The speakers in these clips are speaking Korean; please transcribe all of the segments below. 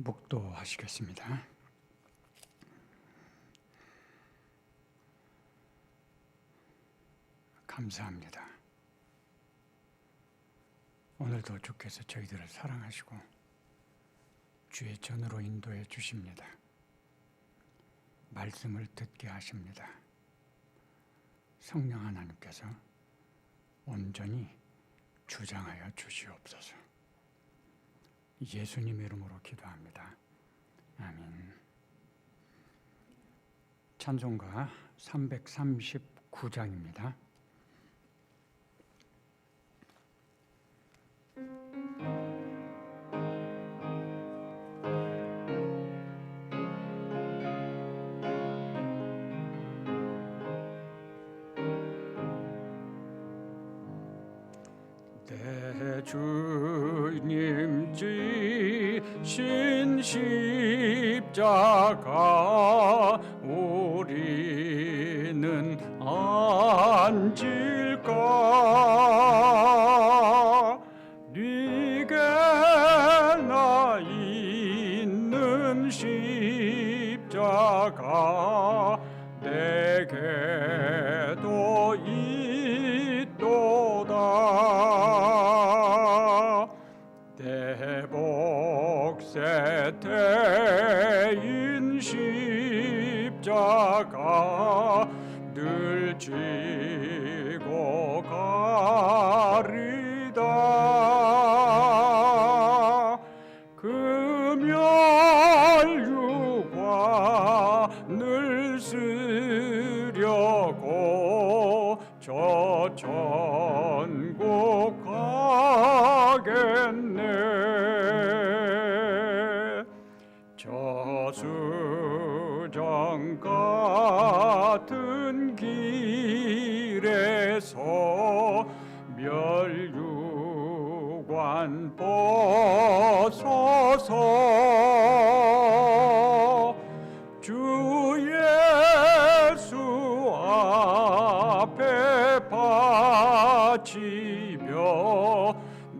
묵도하시겠습니다. 감사합니다. 오늘도 주께서 저희들을 사랑하시고 주의 전으로 인도해 주십니다. 말씀을 듣게 하십니다. 성령 하나님께서 온전히 주장하여 주시옵소서. 예수님 이름으로 기도합니다. 아멘. 찬송가 339장입니다. 내 주님 지신 십자가 우리는 앉을까? 네게 나 있는 십자가 내게도 있도다. 대복세 대인 십자가 늘 지고 가리다. 금혈유관을 쓰려고 저 천국 가겠네. 저수정 같은 길에서 멸유관 벗어서 주 예수 앞에 바치며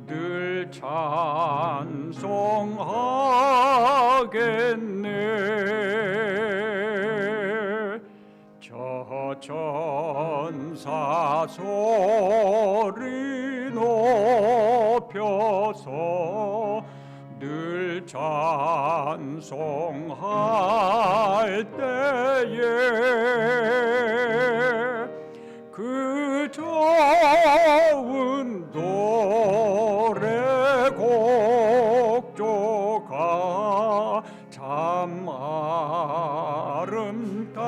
늘 찬송하겠네. 저 천사 소리 높여서 늘 찬송할 때에 그 좋은 노래곡조가 참 아름답도다.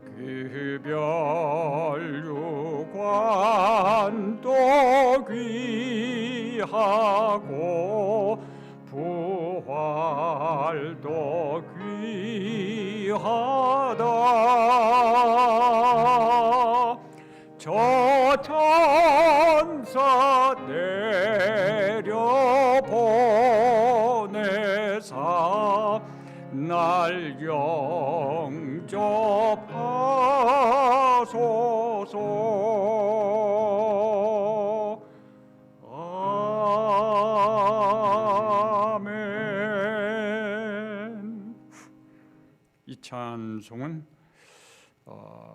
그 별유관도 귀하고 부활도 귀하다. 저 천사 내려보내사 날 영접하소서. 아멘. 이 찬송은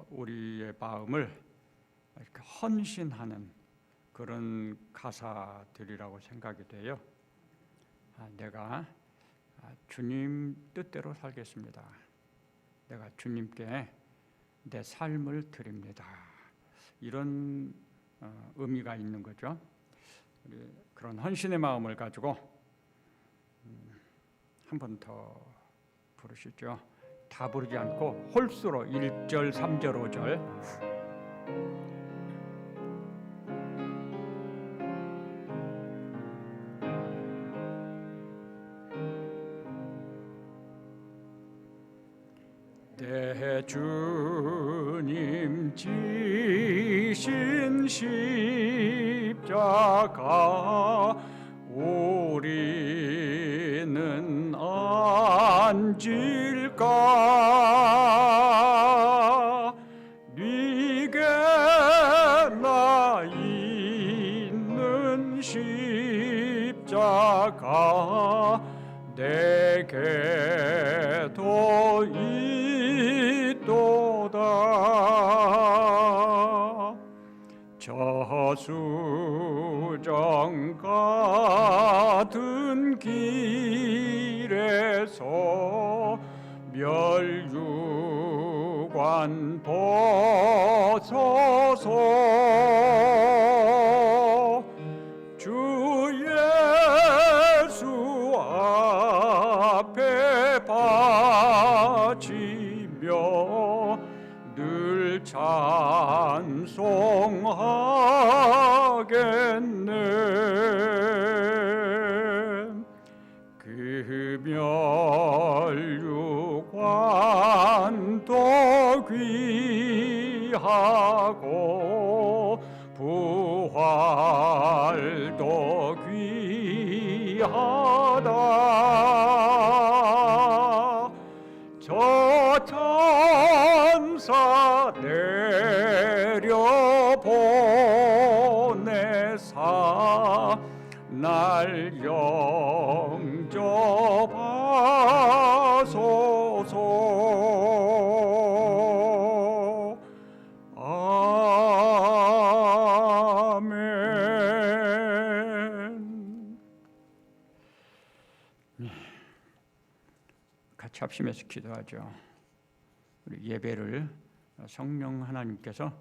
우리의 마음을 이렇게 헌신하는 그런 가사들이라고 생각이 돼요. 내가 주님 뜻대로 살겠습니다. 내가 주님께 내 삶을 드립니다. 이런 의미가 있는 거죠. 우리 그런 헌신의 마음을 가지고 한 번 더 부르시죠. 다 부르지 않고 홀수로 1절, 3절, 5절. 내 주님 지신 십자가 우리는 앉을까? 네게 나 있는 내게도 있도다. 저수정 같은 길에서 멸류관 벗어서 주 예수 앞에 바치며 늘 찬송하겠네. 그 멸류관도 귀하고 부활도 귀하다. 저 천사 내려보내사 날 영접하소서. 아멘. 같이 합심해서 기도하죠. 우리 예배를 성령 하나님께서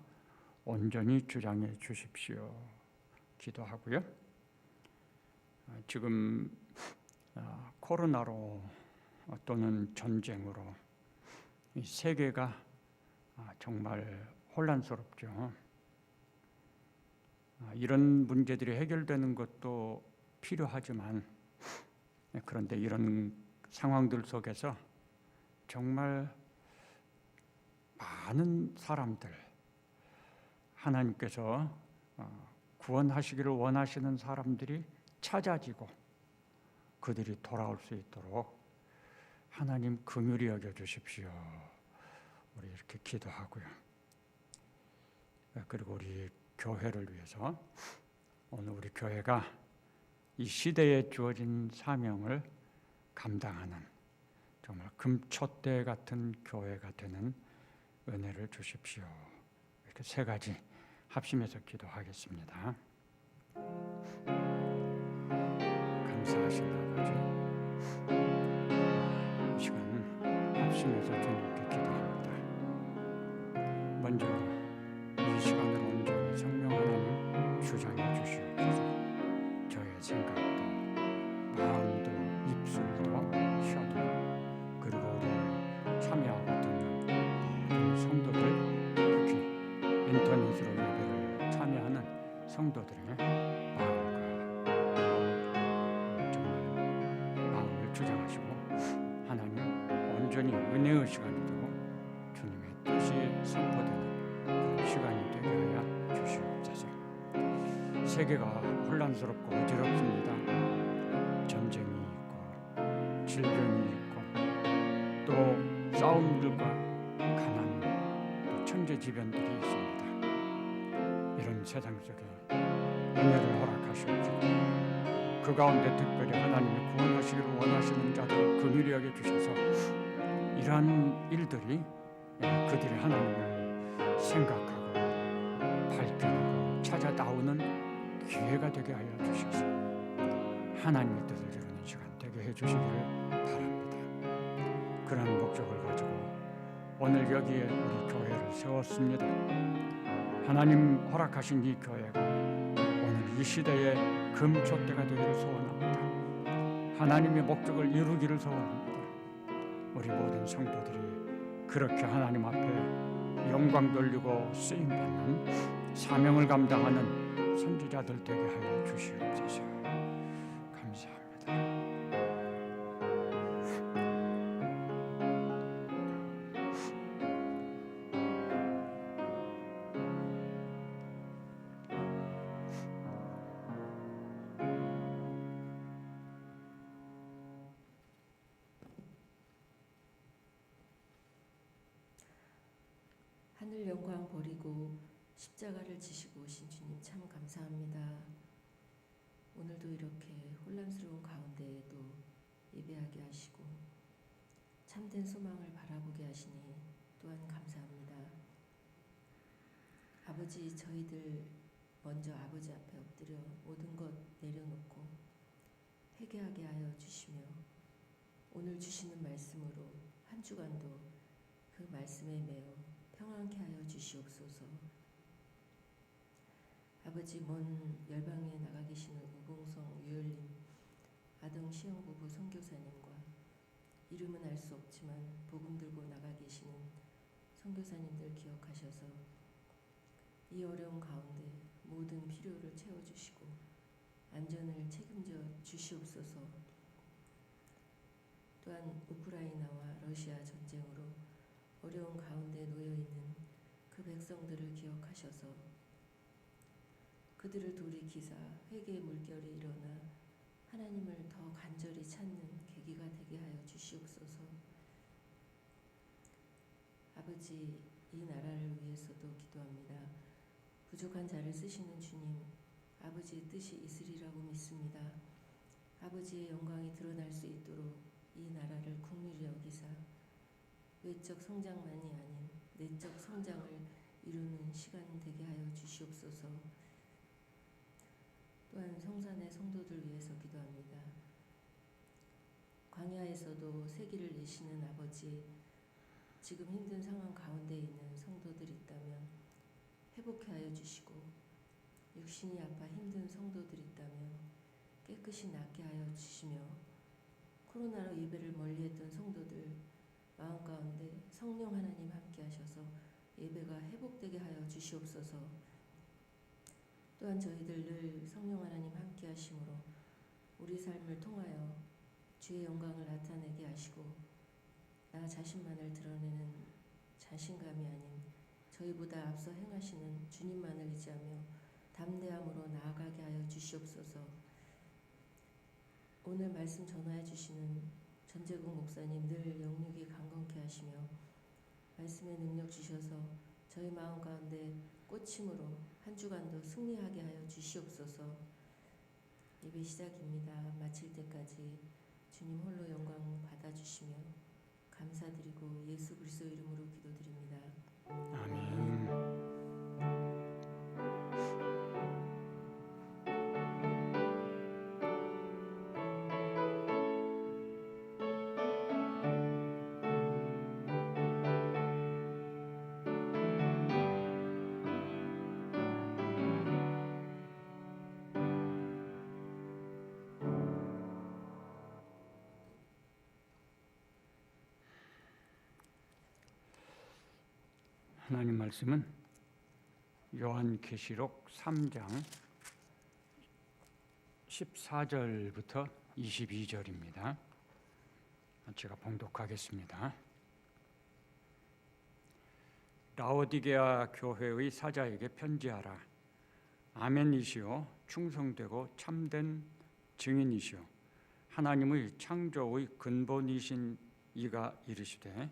온전히 주장해 주십시오. 기도하고요. 지금 코로나로 또는 전쟁으로 이 세계가 정말 혼란스럽죠. 이런 문제들이 해결되는 것도 필요하지만, 그런데 이런 상황들 속에서 정말 많은 사람들, 하나님께서 구원하시기를 원하시는 사람들이 찾아지고 그들이 돌아올 수 있도록 하나님 긍휼히 여겨 주십시오. 우리 이렇게 기도하고요. 그리고 우리 교회를 위해서 오늘 우리 교회가 이 시대에 주어진 사명을 감당하는 정말 금촛대 같은 교회가 되는 은혜를 주십시오. 이렇게 세 가지 합심해서 기도하겠습니다. 감사하신 아버지, 이 시간 합심해서 주님께 기도합니다. 먼저 이 시간을 온전히 성령 하나님 주장해 주시옵소서. 저의 생각도 마음도 입술도 혀도, 그리고 우리 참여하고 듣는 성도들, 특히 인터넷으로 예배를 참여하는 성도들의 마음을 주장하시고 하나님 온전히 은혜의 시간이 되고 주님의 뜻이 선포되는 그런 시간이 되게 하여 주시옵소서. 세계가 혼란스럽고 어지럽습니다. 전쟁이 있고 질병이 있고 또 싸움들과 가난, 또 천재지변들이 있습니다. 이런 세상 속에 은혜를 허락하시옵소서. 그 가운데 특별히 하나님이 구원하시기를 원하시는 자들을 긍휼히 여겨 주셔서 이러한 일들이 그들이 하나님을 생각하고 발견하고 찾아 나오는 기회가 되게 하여 주셔서 하나님의 뜻을 이루는 시간 되게 해주시기를 바랍니다. 그런 목적을 가지고 오늘 여기에 우리 교회를 세웠습니다. 하나님 허락하신 이 교회가 오늘 이 시대의 금촛대가 되기를 소원합니다. 하나님의 목적을 이루기를 소원합니다. 우리 모든 성도들이 그렇게 하나님 앞에 영광 돌리고 쓰임받는 사명을 감당하는 선지자들 되게 하여 주시옵소서. 감사합니다. 하늘 영광 버리고 십자가를 지시고 오신 주님 참 감사합니다. 오늘도 이렇게 혼란스러운 가운데에도 예배하게 하시고 참된 소망을 바라보게 하시니 또한 감사합니다. 아버지, 저희들 먼저 아버지 앞에 엎드려 모든 것 내려놓고 회개하게 하여 주시며 오늘 주시는 말씀으로 한 주간도 그 말씀에 매어 평안케 하여 주시옵소서. 아버지, 먼 열방에 나가 계시는 우봉성 유열님, 아동 시형 부부 선교사님과 이름은 알 수 없지만 복음 들고 나가 계시는 선교사님들 기억하셔서 이 어려운 가운데 모든 필요를 채워주시고 안전을 책임져 주시옵소서. 또한 우크라이나와 러시아 전쟁으로 어려운 가운데 놓여있는 그 백성들을 기억하셔서 그들을 돌이키사 회개의 물결이 일어나 하나님을 더 간절히 찾는 계기가 되게 하여 주시옵소서. 아버지, 이 나라를 위해서도 기도합니다. 부족한 자를 쓰시는 주님, 아버지의 뜻이 있으리라고 믿습니다. 아버지의 영광이 드러날 수 있도록 이 나라를 긍휼히 여기사 외적 성장만이 아닌 내적 성장을 이루는 시간 되게 하여 주시옵소서. 또한 성산의 성도들 위해서 기도합니다. 광야에서도 새기를 내시는 아버지, 지금 힘든 상황 가운데 있는 성도들이 있다면 회복케 하여 주시고 육신이 아파 힘든 성도들이 있다면 깨끗이 낫게 하여 주시며 코로나로 예배를 멀리했던 성도들 마음 가운데 성령 하나님 함께 하셔서 예배가 회복되게 하여 주시옵소서. 또한 저희들 늘 성령 하나님 함께 하심으로 우리 삶을 통하여 주의 영광을 나타내게 하시고 나 자신만을 드러내는 자신감이 아닌 저희보다 앞서 행하시는 주님만을 의지하며 담대함으로 나아가게 하여 주시옵소서. 오늘 말씀 전하여 주시는 전재국 목사님 늘 영육이 강건케 하시며 말씀의 능력 주셔서 저희 마음 가운데 꽂힘으로 한 주간도 승리하게 하여 주시옵소서. 예배 시작입니다. 마칠 때까지 주님 홀로 영광 받아주시며 감사드리고 예수 그리스도 이름으로 기도드립니다. 아멘. 하나님 말씀은 요한계시록 3장 14절부터 22절입니다. 제가 봉독하겠습니다. 라오디게아 교회의 사자에게 편지하라. 아멘이시오, 충성되고 참된 증인이시오, 하나님의 창조의 근본이신 이가 이르시되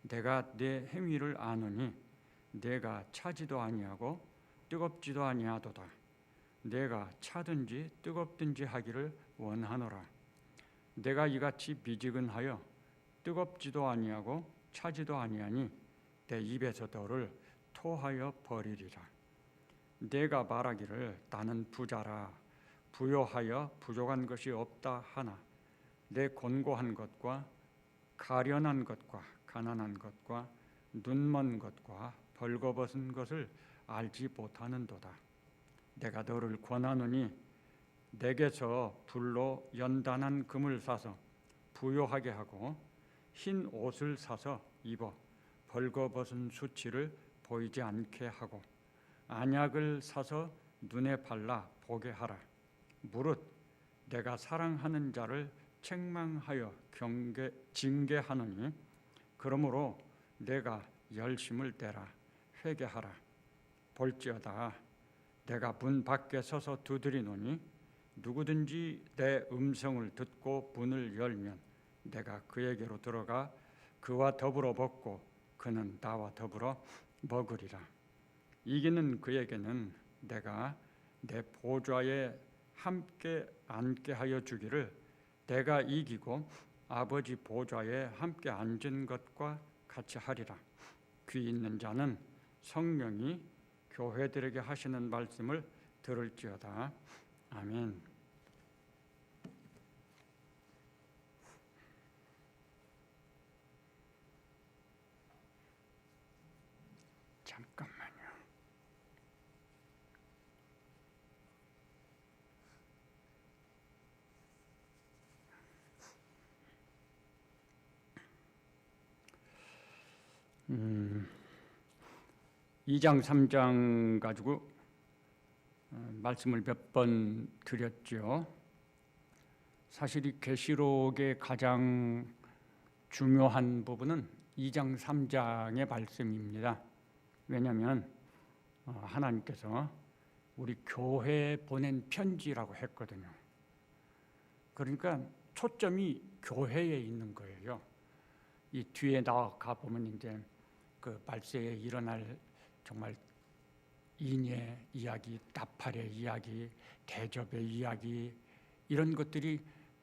내가 내 행위를 아노니 내가 차지도 아니하고 뜨겁지도 아니하도다. 내가 차든지 뜨겁든지 하기를 원하노라. 내가 이같이 미지근하여 뜨겁지도 아니하고 차지도 아니하니 내 입에서 너를 토하여 버리리라. 내가 말하기를 나는 부자라 부요하여 부족한 것이 없다 하나 내 곤고한 것과 가련한 것과 가난한 것과 눈먼 것과 벌거벗은 것을 알지 못하는도다. 내가 너를 권하노니 내게서 불로 연단한 금을 사서 부요하게 하고 흰 옷을 사서 입어 벌거벗은 수치를 보이지 않게 하고 안약을 사서 눈에 발라 보게 하라. 무릇 내가 사랑하는 자를 책망하여 징계하노니 그러므로 내가 열심을 떼라. 회개하라. 볼지어다 내가 문 밖에 서서 두드리노니 누구든지 내 음성을 듣고 문을 열면 내가 그에게로 들어가 그와 더불어 먹고 그는 나와 더불어 먹으리라. 이기는 그에게는 내가 내 보좌에 함께 앉게 하여 주기를 내가 이기고 아버지 보좌에 함께 앉은 것과 같이 하리라. 귀 있는 자는 성령이 교회들에게 하시는 말씀을 들을지어다. 아멘. 잠깐만요. 음, 2장 3장 가지고 말씀을 몇 번 드렸죠. 사실 이 계시록의 가장 중요한 부분은 2장 3장의 말씀입니다. 왜냐하면 하나님께서 우리 교회에 보낸 편지라고 했거든요. 그러니까 초점이 교회에 있는 거예요. 이 뒤에 나가 보면 이제 그 말세에 일어날 정말 인의 이야기, 나팔의 이야기, 대접의 이야기, 이런 것들이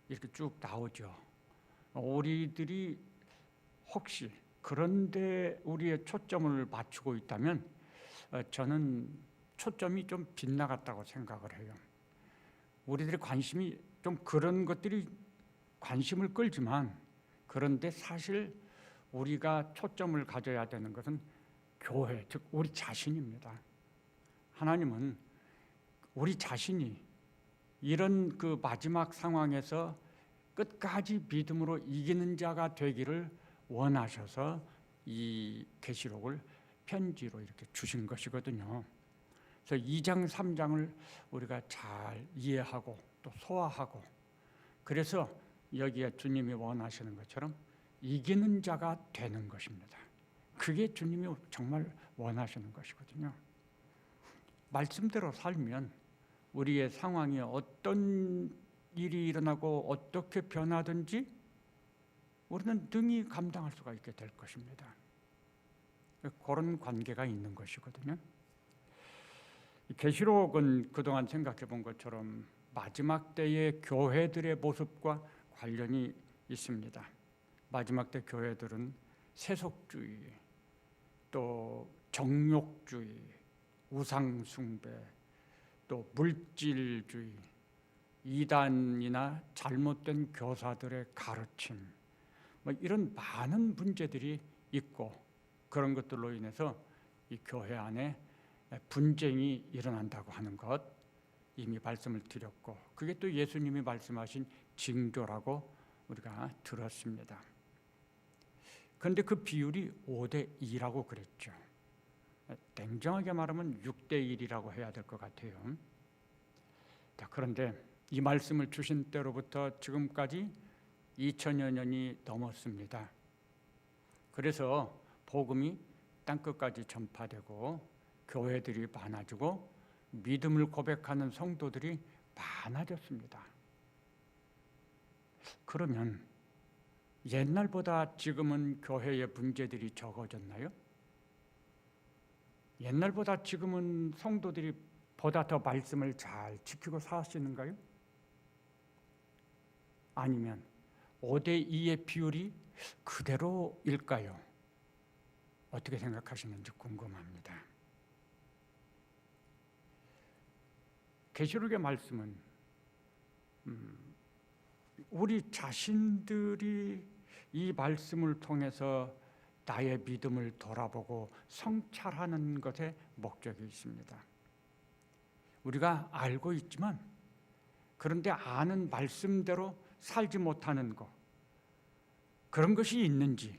이렇게 쭉 나오죠. 우리들이 혹시 그런데 우리의 초점을 맞추고 있다면 저는 초점이 좀 빗나갔다고 생각을 해요. 우리들의 관심이 좀 그런 것들이 관심을 끌지만, 그런데 사실 우리가 초점을 가져야 되는 것은 교회, 즉 우리 자신입니다. 하나님은 우리 자신이 이런 그 마지막 상황에서 끝까지 믿음으로 이기는 자가 되기를 원하셔서 이 계시록을 편지로 이렇게 주신 것이거든요. 그래서 2장 3장을 우리가 잘 이해하고 또 소화하고, 그래서 여기에 주님이 원하시는 것처럼 이기는 자가 되는 것입니다. 그게 주님이 정말 원하시는 것이거든요. 말씀대로 살면 우리의 상황이 어떤 일이 일어나고 어떻게 변하든지 우리는 능히 감당할 수가 있게 될 것입니다. 그런 관계가 있는 것이거든요. 계시록은 그동안 생각해 본 것처럼 마지막 때의 교회들의 모습과 관련이 있습니다. 마지막 때 교회들은 세속주의, 또 정욕주의, 우상숭배, 또 물질주의, 이단이나 잘못된 교사들의 가르침, 이런 많은 문제들이 있고, 그런 것들로 인해서 이 교회 안에 분쟁이 일어난다고 하는 것 이미 말씀을 드렸고, 그게 또 예수님이 말씀하신 징조라고 우리가 들었습니다. 그런데 그 비율이 5대2라고 그랬죠. 냉정하게 말하면 6대1이라고 해야 될 것 같아요. 그런데 이 말씀을 주신 때로부터 지금까지 2000여 년이 넘었습니다. 그래서 복음이 땅끝까지 전파되고 교회들이 많아지고 믿음을 고백하는 성도들이 많아졌습니다. 그러면 옛날보다 지금은 교회의 문제들이 적어졌나요? 옛날보다 지금은 성도들이 보다 더 말씀을 잘 지키고 사시는가요? 아니면 5대2의 비율이 그대로일까요? 어떻게 생각하시는지 궁금합니다. 계시록의 말씀은 우리 자신들이 이 말씀을 통해서 나의 믿음을 돌아보고 성찰하는 것에 목적이 있습니다. 우리가 알고 있지만 그런데 아는 말씀대로 살지 못하는 것, 그런 것이 있는지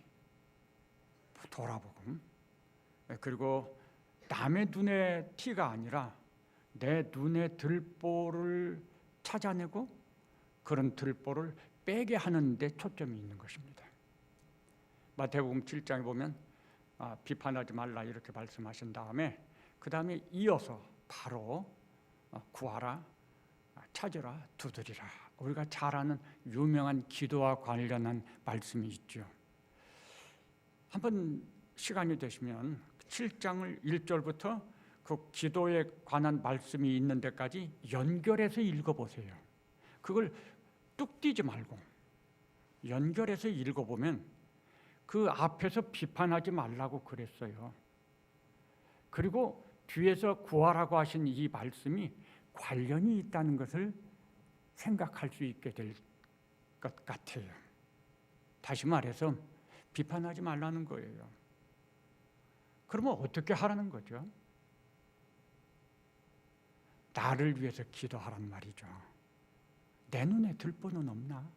돌아보고, 그리고 남의 눈에 티가 아니라 내 눈에 들보를 찾아내고 그런 들보를 빼게 하는 데 초점이 있는 것입니다. 마태복음 7장에 보면 비판하지 말라 이렇게 말씀하신 다음에 그 다음에 이어서 바로 구하라, 찾으라, 두드리라, 우리가 잘 아는 유명한 기도와 관련한 말씀이 있죠. 한번 시간이 되시면 7장을 1절부터 그 기도에 관한 말씀이 있는 데까지 연결해서 읽어보세요. 그걸 뚝 띄지 말고 연결해서 읽어보면 그 앞에서 비판하지 말라고 그랬어요. 그리고 뒤에서 구하라고 하신 이 말씀이 관련이 있다는 것을 생각할 수 있게 될 것 같아요. 다시 말해서 비판하지 말라는 거예요. 그러면 어떻게 하라는 거죠? 나를 위해서 기도하란 말이죠. 내 눈에 들보는 없나?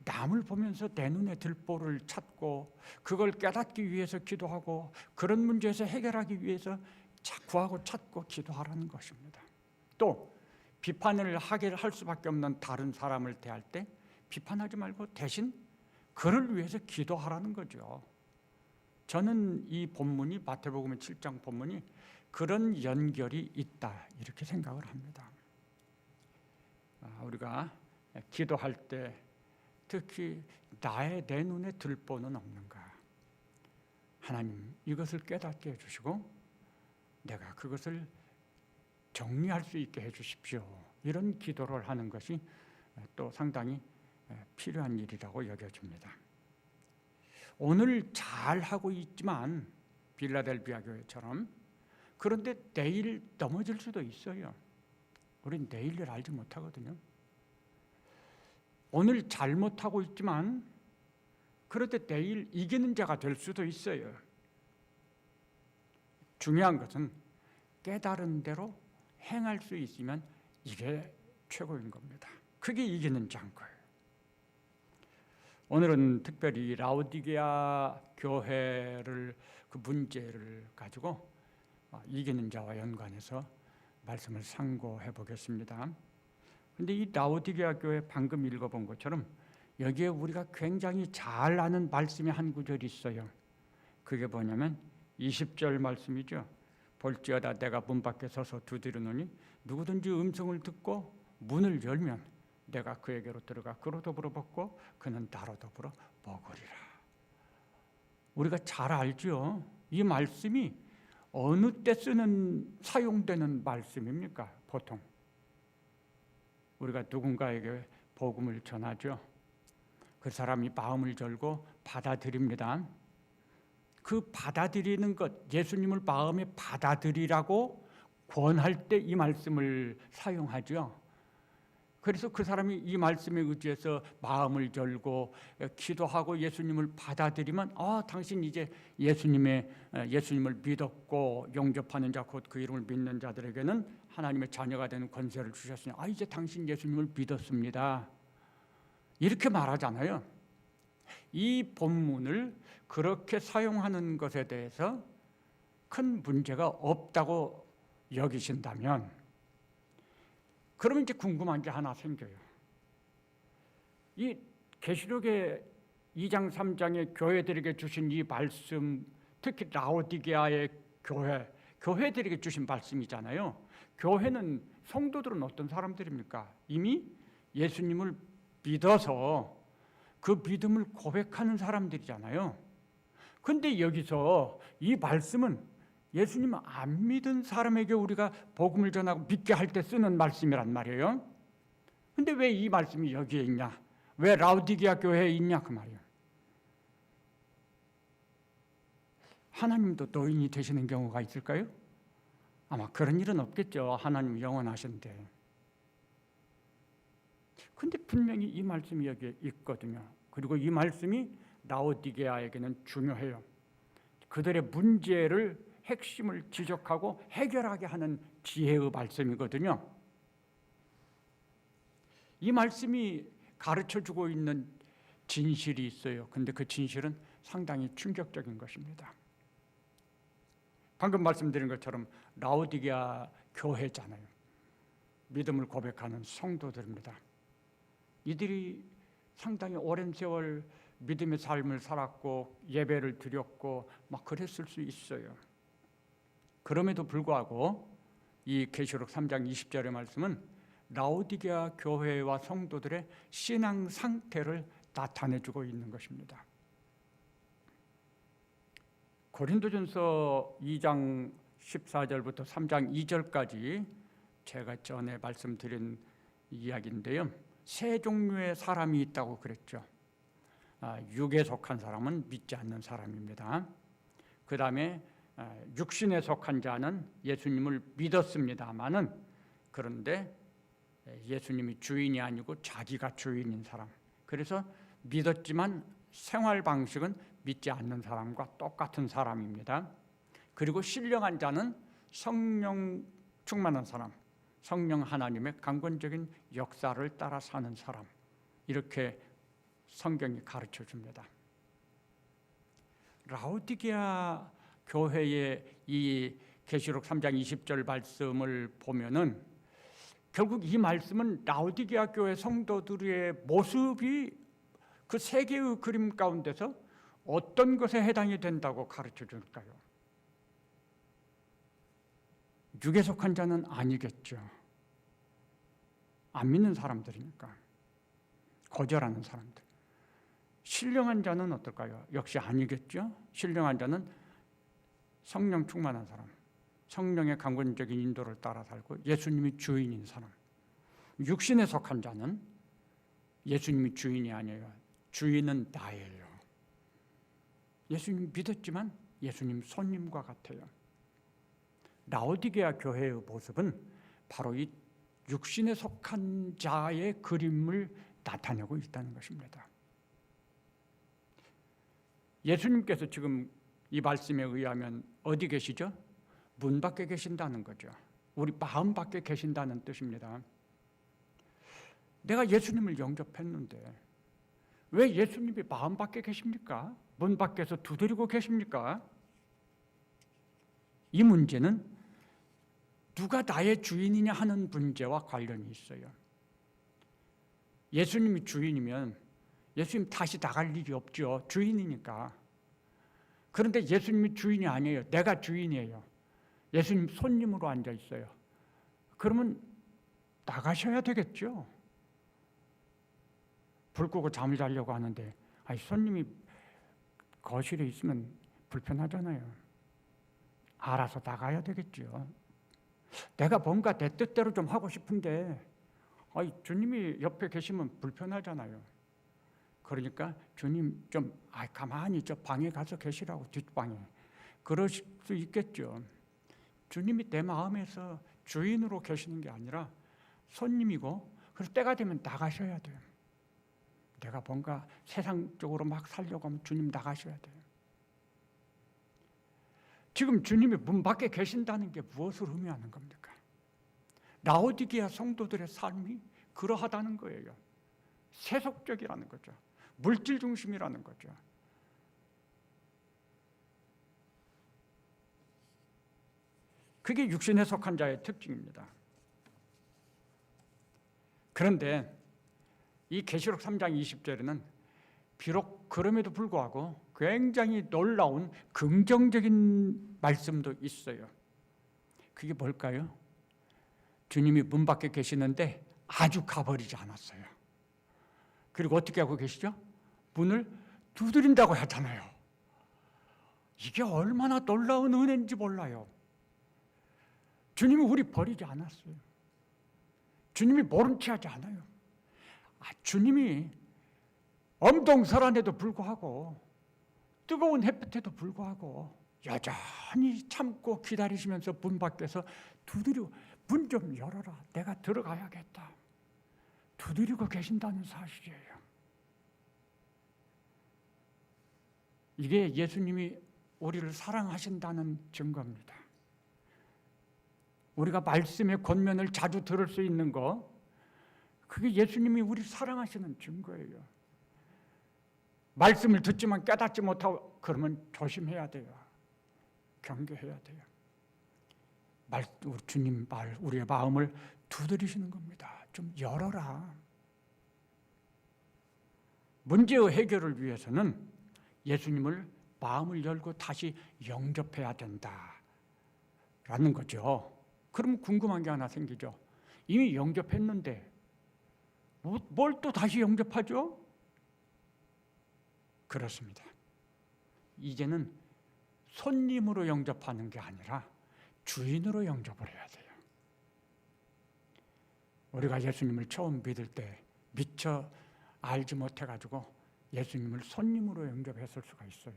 남을 보면서 내 눈에 들보를 찾고 그걸 깨닫기 위해서 기도하고 그런 문제에서 해결하기 위해서 구하고 찾고 기도하라는 것입니다. 또 비판을 하게 할 수밖에 없는 다른 사람을 대할 때 비판하지 말고 대신 그를 위해서 기도하라는 거죠. 저는 이 본문이 마태복음 7장 본문이 그런 연결이 있다 이렇게 생각을 합니다. 우리가 기도할 때 특히 내 눈에 들보는 없는가? 하나님 이것을 깨닫게 해주시고 내가 그것을 정리할 수 있게 해주십시오. 이런 기도를 하는 것이 또 상당히 필요한 일이라고 여겨집니다. 오늘 잘하고 있지만 빌라델비아 교회처럼 그런데 내일 넘어질 수도 있어요. 우린 내일을 알지 못하거든요. 오늘 잘못하고 있지만 그런데 내일 이기는 자가 될 수도 있어요. 중요한 것은 깨달은 대로 행할 수 있으면 이게 최고인 겁니다. 그게 이기는 자인 거예요. 오늘은 특별히 라오디게아 교회를 그 문제를 가지고 이기는 자와 연관해서 말씀을 상고해 보겠습니다. 근데 이 라오디게아 교회 방금 읽어본 것처럼 여기에 우리가 굉장히 잘 아는 말씀이 한 구절이 있어요. 그게 뭐냐면 20절 말씀이죠. 볼지어다 내가 문 밖에 서서 두드리노니 누구든지 음성을 듣고 문을 열면 내가 그에게로 들어가 그로 더불어 먹고 그는 나로 더불어 먹으리라. 우리가 잘 알죠. 이 말씀이 어느 때 사용되는 말씀입니까? 보통 우리가 누군가에게 복음을 전하죠. 그 사람이 마음을 열고 받아들입니다. 그 받아들이는 것, 예수님을 마음에 받아들이라고 권할 때 이 말씀을 사용하죠. 그래서 그 사람이 이 말씀에 의지해서 마음을 열고 기도하고 예수님을 받아들이면 당신 이제 예수님을 믿었고 영접하는 자 곧 그 이름을 믿는 자들에게는 하나님의 자녀가 되는 권세를 주셨으니 이제 당신 예수님을 믿었습니다. 이렇게 말하잖아요. 이 본문을 그렇게 사용하는 것에 대해서 큰 문제가 없다고 여기신다면 그러면 이제 궁금한 게 하나 생겨요. 이 계시록의 2장 3장의 교회들에게 주신 이 말씀, 특히 라오디게아의 교회들에게 주신 말씀이잖아요. 교회는 성도들은 어떤 사람들입니까? 이미 예수님을 믿어서 그 믿음을 고백하는 사람들이잖아요. 그런데 여기서 이 말씀은 예수님 안 믿은 사람에게 우리가 복음을 전하고 믿게 할 때 쓰는 말씀이란 말이에요. 그런데 왜 이 말씀이 여기에 있냐? 왜 라오디게아 교회에 있냐? 그 말이에요. 하나님도 노인이 되시는 경우가 있을까요? 아마 그런 일은 없겠죠. 하나님 영원하신데. 근데 분명히 이 말씀이 여기에 있거든요. 그리고 이 말씀이 라오디게아에게는 중요해요. 그들의 문제를 핵심을 지적하고 해결하게 하는 지혜의 말씀이거든요. 이 말씀이 가르쳐주고 있는 진실이 있어요. 근데 그 진실은 상당히 충격적인 것입니다. 방금 말씀드린 것처럼 라오디게아 교회잖아요. 믿음을 고백하는 성도들입니다. 이들이 상당히 오랜 세월 믿음의 삶을 살았고 예배를 드렸고 막 그랬을 수 있어요. 그럼에도 불구하고 이 계시록 3장 20절의 말씀은 라오디게아 교회와 성도들의 신앙 상태를 나타내주고 있는 것입니다. 고린도전서 2장 14절부터 3장 2절까지 제가 전에 말씀드린 이야기인데요. 세 종류의 사람이 있다고 그랬죠. 육에 속한 사람은 믿지 않는 사람입니다. 그 다음에 육신에 속한 자는 예수님을 믿었습니다마는 그런데 예수님이 주인이 아니고 자기가 주인인 사람. 그래서 믿었지만 생활 방식은 믿지 않는 사람과 똑같은 사람입니다. 그리고 신령한 자는 성령 충만한 사람, 성령 하나님의 강권적인 역사를 따라 사는 사람, 이렇게 성경이 가르쳐 줍니다. 라오디게아 교회의 이 계시록 3장 20절 말씀을 보면은 결국 이 말씀은 라오디게아 교회 성도들의 모습이 그 세 개의 그림 가운데서 어떤 것에 해당이 된다고 가르쳐 줄까요? 육에 속한 자는 아니겠죠. 안 믿는 사람들이니까. 거절하는 사람들. 신령한 자는 어떨까요? 역시 아니겠죠. 신령한 자는 성령 충만한 사람, 성령의 강권적인 인도를 따라 살고 예수님이 주인인 사람. 육신에 속한 자는 예수님이 주인이 아니에요. 주인은 나예요. 예수님 믿었지만 예수님 손님과 같아요. 라오디게아 교회의 모습은 바로 이 육신에 속한 자의 그림을 나타내고 있다는 것입니다. 예수님께서 지금 이 말씀에 의하면 어디 계시죠? 문 밖에 계신다는 거죠. 우리 마음 밖에 계신다는 뜻입니다. 내가 예수님을 영접했는데 왜 예수님이 마음 밖에 계십니까? 문 밖에서 두드리고 계십니까? 이 문제는 누가 나의 주인이냐 하는 문제와 관련이 있어요. 예수님이 주인이면 예수님 다시 나갈 일이 없죠. 주인이니까. 그런데 예수님이 주인이 아니에요. 내가 주인이에요. 예수님 손님으로 앉아 있어요. 그러면 나가셔야 되겠죠. 불 끄고 잠을 자려고 하는데 손님이 거실에 있으면 불편하잖아요. 알아서 나가야 되겠죠. 내가 뭔가 내 뜻대로 좀 하고 싶은데 주님이 옆에 계시면 불편하잖아요. 그러니까 주님 좀 가만히 저 방에 가서 계시라고, 뒷방에. 그러실 수 있겠죠. 주님이 내 마음에서 주인으로 계시는 게 아니라 손님이고, 그래서 때가 되면 나가셔야 돼요. 내가 뭔가 세상적으로 막 살려고 하면 주님 나가셔야 돼요. 지금 주님이 문 밖에 계신다는 게 무엇을 의미하는 겁니까? 라오디게아 성도들의 삶이 그러하다는 거예요. 세속적이라는 거죠. 물질 중심이라는 거죠. 그게 육신에 속한 자의 특징입니다. 그런데 이 계시록 3장 20절에는 비록 그럼에도 불구하고 굉장히 놀라운 긍정적인 말씀도 있어요. 그게 뭘까요? 주님이 문 밖에 계시는데 아주 가버리지 않았어요. 그리고 어떻게 하고 계시죠? 문을 두드린다고 하잖아요. 이게 얼마나 놀라운 은혜인지 몰라요. 주님이 우리 버리지 않았어요. 주님이 모른 체 하지 않아요. 주님이 엄동설한에도 불구하고, 뜨거운 햇볕에도 불구하고 여전히 참고 기다리시면서 문 밖에서 두드리고, 문 좀 열어라, 내가 들어가야겠다, 두드리고 계신다는 사실이에요. 이게 예수님이 우리를 사랑하신다는 증거입니다. 우리가 말씀의 권면을 자주 들을 수 있는 거, 그게 예수님이 우리 사랑하시는 증거예요. 말씀을 듣지만 깨닫지 못하고 그러면 조심해야 돼요. 경계해야 돼요. 주님 말, 우리의 마음을 두드리시는 겁니다. 좀 열어라. 문제의 해결을 위해서는 예수님을 마음을 열고 다시 영접해야 된다라는 거죠. 그럼 궁금한 게 하나 생기죠. 이미 영접했는데 뭘 또 다시 영접하죠? 그렇습니다. 이제는 손님으로 영접하는 게 아니라 주인으로 영접을 해야 돼요. 우리가 예수님을 처음 믿을 때 미처 알지 못해가지고 예수님을 손님으로 영접했을 수가 있어요.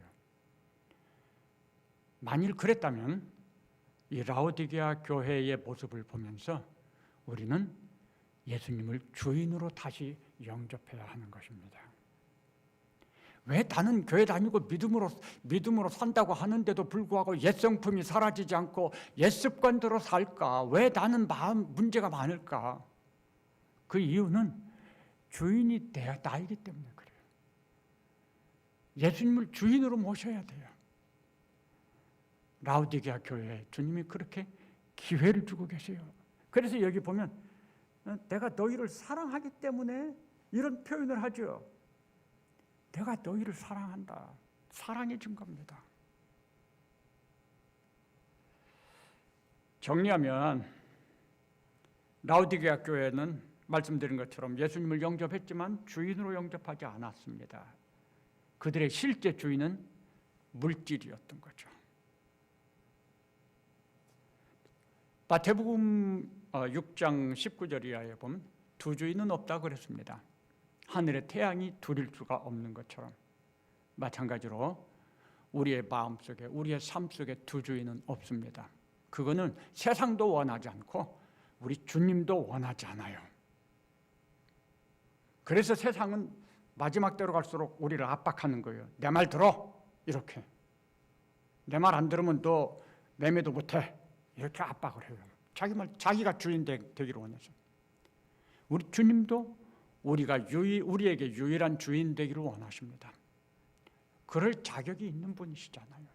만일 그랬다면 이 라오디게아 교회의 모습을 보면서 우리는 예수님을 주인으로 다시 영접해야 하는 것입니다. 왜 나는 교회 다니고 믿음으로 산다고 하는데도 불구하고 옛 성품이 사라지지 않고 옛 습관대로 살까? 왜 나는 문제가 많을까? 그 이유는 주인이 나이기 때문에 그래요. 예수님을 주인으로 모셔야 돼요. 라오디게아 교회에 주님이 그렇게 기회를 주고 계세요. 그래서 여기 보면 내가 너희를 사랑하기 때문에 이런 표현을 하죠. 내가 너희를 사랑한다. 사랑해 준 겁니다. 정리하면 라오디게아 교회는 말씀드린 것처럼 예수님을 영접했지만 주인으로 영접하지 않았습니다. 그들의 실제 주인은 물질이었던 거죠. 마태복음 6장 19절 이하에 보면 두 주인은 없다 그랬습니다. 하늘의 태양이 둘일 수가 없는 것처럼 마찬가지로 우리의 마음속에 우리의 삶 속에 두 주인은 없습니다. 그거는 세상도 원하지 않고 우리 주님도 원하지 않아요. 그래서 세상은 마지막 때로 갈수록 우리를 압박하는 거예요. 내 말 들어 이렇게. 내 말 안 들으면 너 매매도 못해 이렇게 압박을 해요. 자기가 주인 되기를 원해서. 우리 주님도 우리에게 유일한 주인 되기를 원하십니다. 그럴 자격이 있는 분이시잖아요.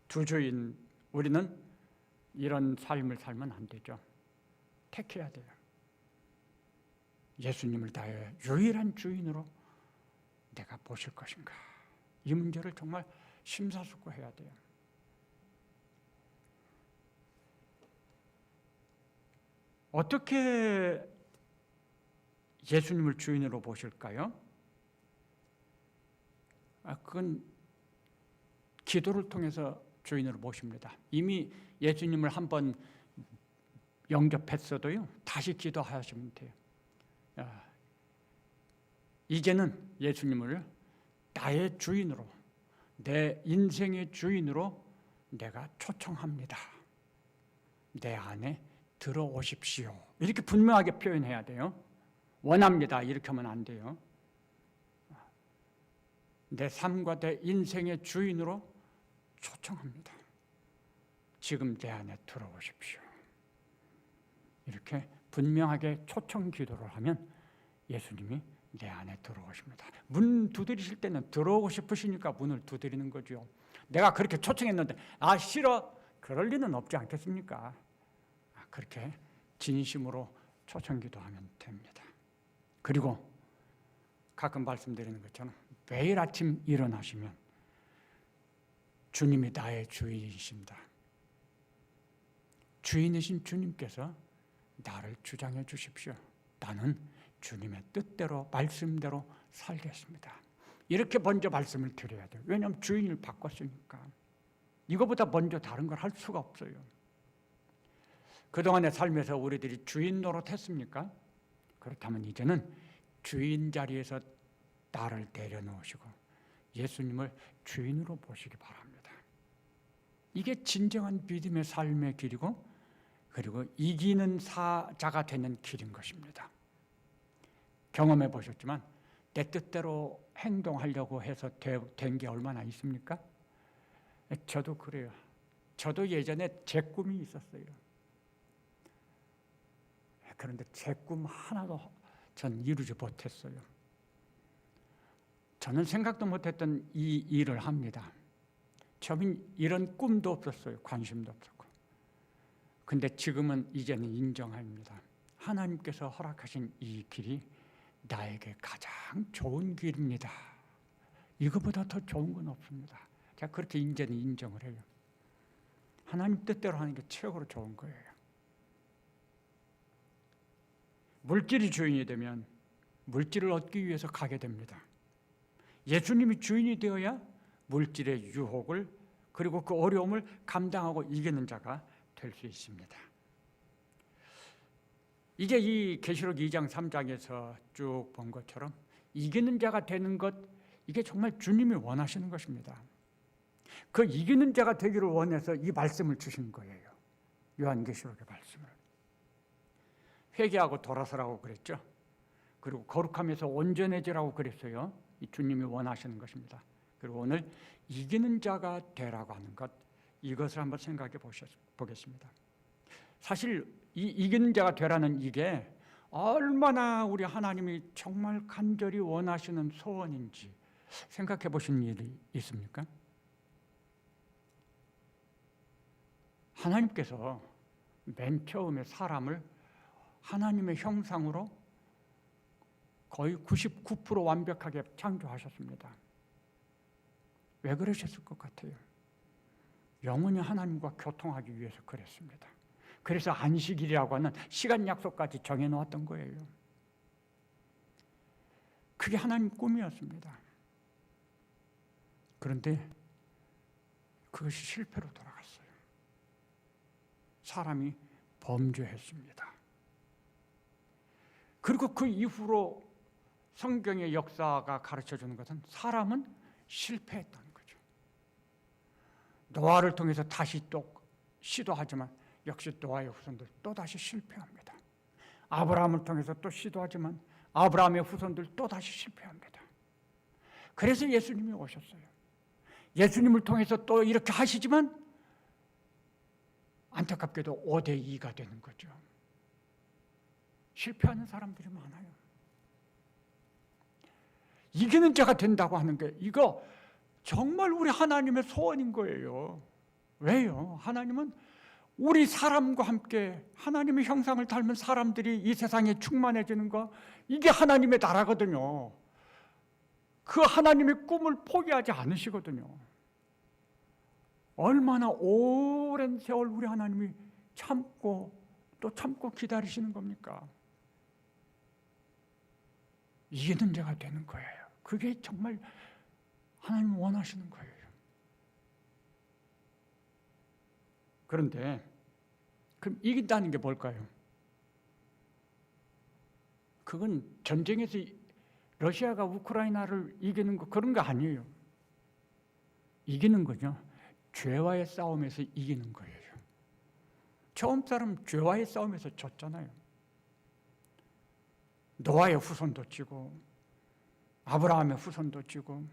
두 주인, 우리는 이런 삶을 살면 안 되죠. 택해야 돼요. 예수님을 다해 유일한 주인으로 내가 모실 것인가? 이 문제를 정말 심사숙고해야 돼요. 어떻게 예수님을 주인으로 모실까요? 그건 기도를 통해서 주인으로 모십니다. 이미 예수님을 한번 영접했어도요, 다시 기도하시면 돼요. 이제는 예수님을 나의 주인으로, 내 인생의 주인으로 내가 초청합니다. 내 안에 들어오십시오. 이렇게 분명하게 표현해야 돼요. 원합니다. 이렇게 하면 안 돼요. 내 삶과 내 인생의 주인으로 초청합니다. 지금 내 안에 들어오십시오. 이렇게 분명하게 초청 기도를 하면 예수님이 내 안에 들어오십니다. 문 두드리실 때는 들어오고 싶으시니까 문을 두드리는 거죠. 내가 그렇게 초청했는데 싫어. 그럴 리는 없지 않겠습니까? 그렇게 진심으로 초청 기도하면 됩니다. 그리고 가끔 말씀드리는 것처럼 매일 아침 일어나시면 주님이 나의 주인이십니다. 주인이신 주님께서 나를 주장해 주십시오. 나는 주님의 뜻대로 말씀대로 살겠습니다. 이렇게 먼저 말씀을 드려야 돼요. 왜냐하면 주인을 바꿨으니까. 이거보다 먼저 다른 걸 할 수가 없어요. 그동안의 삶에서 우리들이 주인 노릇했습니까? 그렇다면 이제는 주인 자리에서 나를 내려놓으시고 예수님을 주인으로 모시기 바랍니다. 이게 진정한 믿음의 삶의 길이고, 그리고 이기는 자가 되는 길인 것입니다. 경험해 보셨지만 내 뜻대로 행동하려고 해서 된 게 얼마나 있습니까? 저도 그래요. 저도 예전에 제 꿈이 있었어요. 그런데 제 꿈 하나도 전 이루지 못했어요. 저는 생각도 못했던 이 일을 합니다. 처음엔 이런 꿈도 없었어요. 관심도 없었고. 근데 지금은 이제는 인정합니다. 하나님께서 허락하신 이 길이 나에게 가장 좋은 길입니다. 이거보다 더 좋은 건 없습니다. 제가 그렇게 이제는 인정을 해요. 하나님 뜻대로 하는 게 최고로 좋은 거예요. 물질이 주인이 되면 물질을 얻기 위해서 가게 됩니다. 예수님이 주인이 되어야 물질의 유혹을, 그리고 그 어려움을 감당하고 이기는 자가 될 수 있습니다. 이게 이 계시록 2장 3장에서 쭉 본 것처럼 이기는 자가 되는 것, 이게 정말 주님이 원하시는 것입니다. 그 이기는 자가 되기를 원해서 이 말씀을 주신 거예요. 요한계시록의 말씀을. 회개하고 돌아서라고 그랬죠. 그리고 거룩하면서 온전해지라고 그랬어요. 이 주님이 원하시는 것입니다. 그리고 오늘 이기는 자가 되라고 하는 것, 이것을 한번 생각해 보겠습니다. 사실 이 이기는 자가 되라는 이게 얼마나 우리 하나님이 정말 간절히 원하시는 소원인지 생각해 보신 일이 있습니까? 하나님께서 맨 처음에 사람을 하나님의 형상으로 거의 99% 완벽하게 창조하셨습니다. 왜 그러셨을 것 같아요? 영원히 하나님과 교통하기 위해서 그랬습니다. 그래서 안식일이라고 하는 시간 약속까지 정해놓았던 거예요. 그게 하나님 꿈이었습니다. 그런데 그것이 실패로 돌아갔어요. 사람이 범죄했습니다. 그리고 그 이후로 성경의 역사가 가르쳐주는 것은 사람은 실패했다는 거죠. 노아를 통해서 다시 또 시도하지만 역시 노아의 후손들 또다시 실패합니다. 아브라함을 통해서 또 시도하지만 아브라함의 후손들 또다시 실패합니다. 그래서 예수님이 오셨어요. 예수님을 통해서 또 이렇게 하시지만 안타깝게도 5대2가 되는 거죠. 실패하는 사람들이 많아요. 이기는 자가 된다고 하는 게 이거 정말 우리 하나님의 소원인 거예요. 왜요? 하나님은 우리 사람과 함께 하나님의 형상을 닮은 사람들이 이 세상에 충만해지는 거, 이게 하나님의 나라거든요. 그 하나님의 꿈을 포기하지 않으시거든요. 얼마나 오랜 세월 우리 하나님이 참고 또 참고 기다리시는 겁니까? 이기는 자가 되는 거예요. 그게 정말 하나님 원하시는 거예요. 그런데 그럼 이긴다는 게 뭘까요? 그건 전쟁에서 러시아가 우크라이나를 이기는 거 그런 거 아니에요. 이기는 거죠. 죄와의 싸움에서 이기는 거예요. 처음 사람 죄와의 싸움에서 졌잖아요. 노아의 후손도 지고 아브라함의 후손도 지고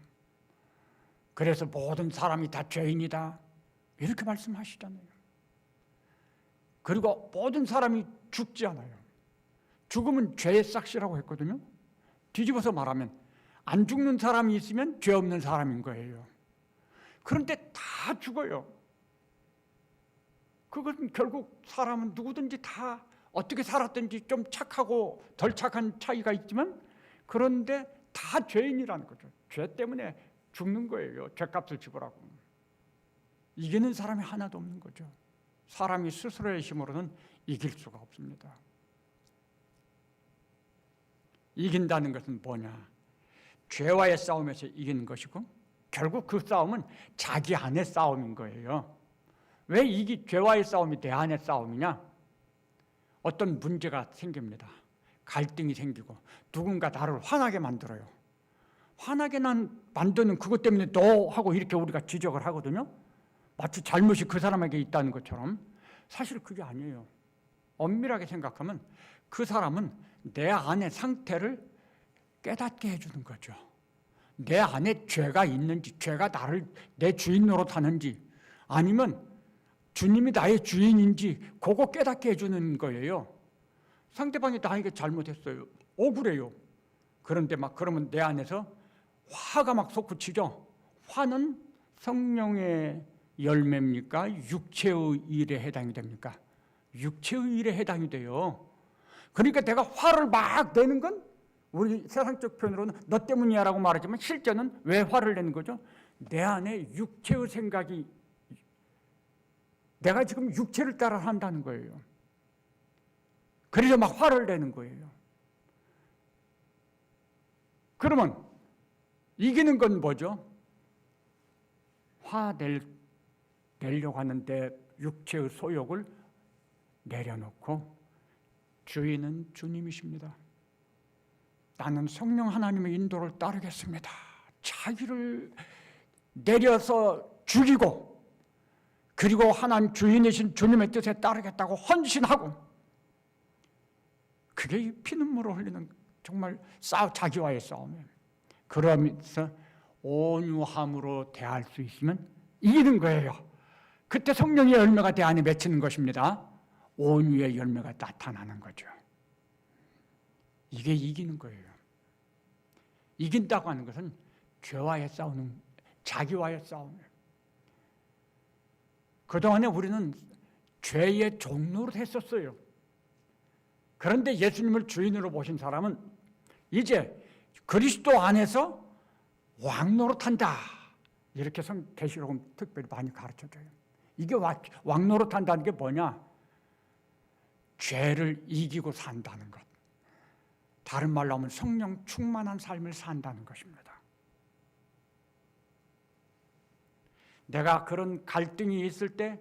그래서 모든 사람이 다 죄인이다 이렇게 말씀하시잖아요. 그리고 모든 사람이 죽지 않아요. 죽음은 죄의 싹시라고 했거든요. 뒤집어서 말하면 안 죽는 사람이 있으면 죄 없는 사람인 거예요. 그런데 다 죽어요. 그것은 결국 사람은 누구든지 다 어떻게 살았든지 좀 착하고 덜 착한 차이가 있지만 그런데 다 죄인이라는 거죠. 죄 때문에 죽는 거예요. 죄값을 지불하고. 이기는 사람이 하나도 없는 거죠. 사람이 스스로의 힘으로는 이길 수가 없습니다. 이긴다는 것은 뭐냐? 죄와의 싸움에서 이기는 것이고 결국 그 싸움은 자기 안의 싸움인 거예요. 왜 이게 죄와의 싸움이 내 안의 싸움이냐? 어떤 문제가 생깁니다. 갈등이 생기고 누군가 나를 화나게 만들어요. 화나게 만드는 그것 때문에 너 하고 이렇게 우리가 지적을 하거든요. 마치 잘못이 그 사람에게 있다는 것처럼 사실 그게 아니에요. 엄밀하게 생각하면 그 사람은 내 안의 상태를 깨닫게 해주는 거죠. 내 안에 죄가 있는지, 죄가 나를 내 주인 노릇하는지 아니면 주님이 나의 주인인지 그거 깨닫게 해주는 거예요. 상대방이 나에게 잘못했어요. 억울해요. 그런데 막 그러면 내 안에서 화가 막 솟구치죠. 화는 성령의 열매입니까? 육체의 일에 해당이 됩니까? 육체의 일에 해당이 돼요. 그러니까 내가 화를 막 내는 건 우리 세상적 표현으로는 너 때문이야 라고 말하지만 실제는 왜 화를 내는 거죠? 내 안에 육체의 생각이 내가 지금 육체를 따라 한다는 거예요. 그래서 막 화를 내는 거예요. 그러면 이기는 건 뭐죠? 내려고 하는 내 육체의 소욕을 내려놓고 주인은 주님이십니다. 나는 성령 하나님의 인도를 따르겠습니다. 자기를 내려서 죽이고 그리고 하나님 주인이신 주님의 뜻에 따르겠다고 헌신하고, 그게 피눈물을 흘리는 정말 자기와의 싸움이에요. 그러면서 온유함으로 대할 수 있으면 이기는 거예요. 그때 성령의 열매가 내 안에 맺히는 것입니다. 온유의 열매가 나타나는 거죠. 이게 이기는 거예요. 이긴다고 하는 것은 죄와의 싸우는, 자기와의 싸움이에요. 그동안에 우리는 죄의 종로를 했었어요. 그런데 예수님을 주인으로 모신 사람은 이제 그리스도 안에서 왕노릇한다. 이렇게 계시록은 특별히 많이 가르쳐줘요. 이게 왕노릇한다는 게 뭐냐? 죄를 이기고 산다는 것. 다른 말로 하면 성령 충만한 삶을 산다는 것입니다. 내가 그런 갈등이 있을 때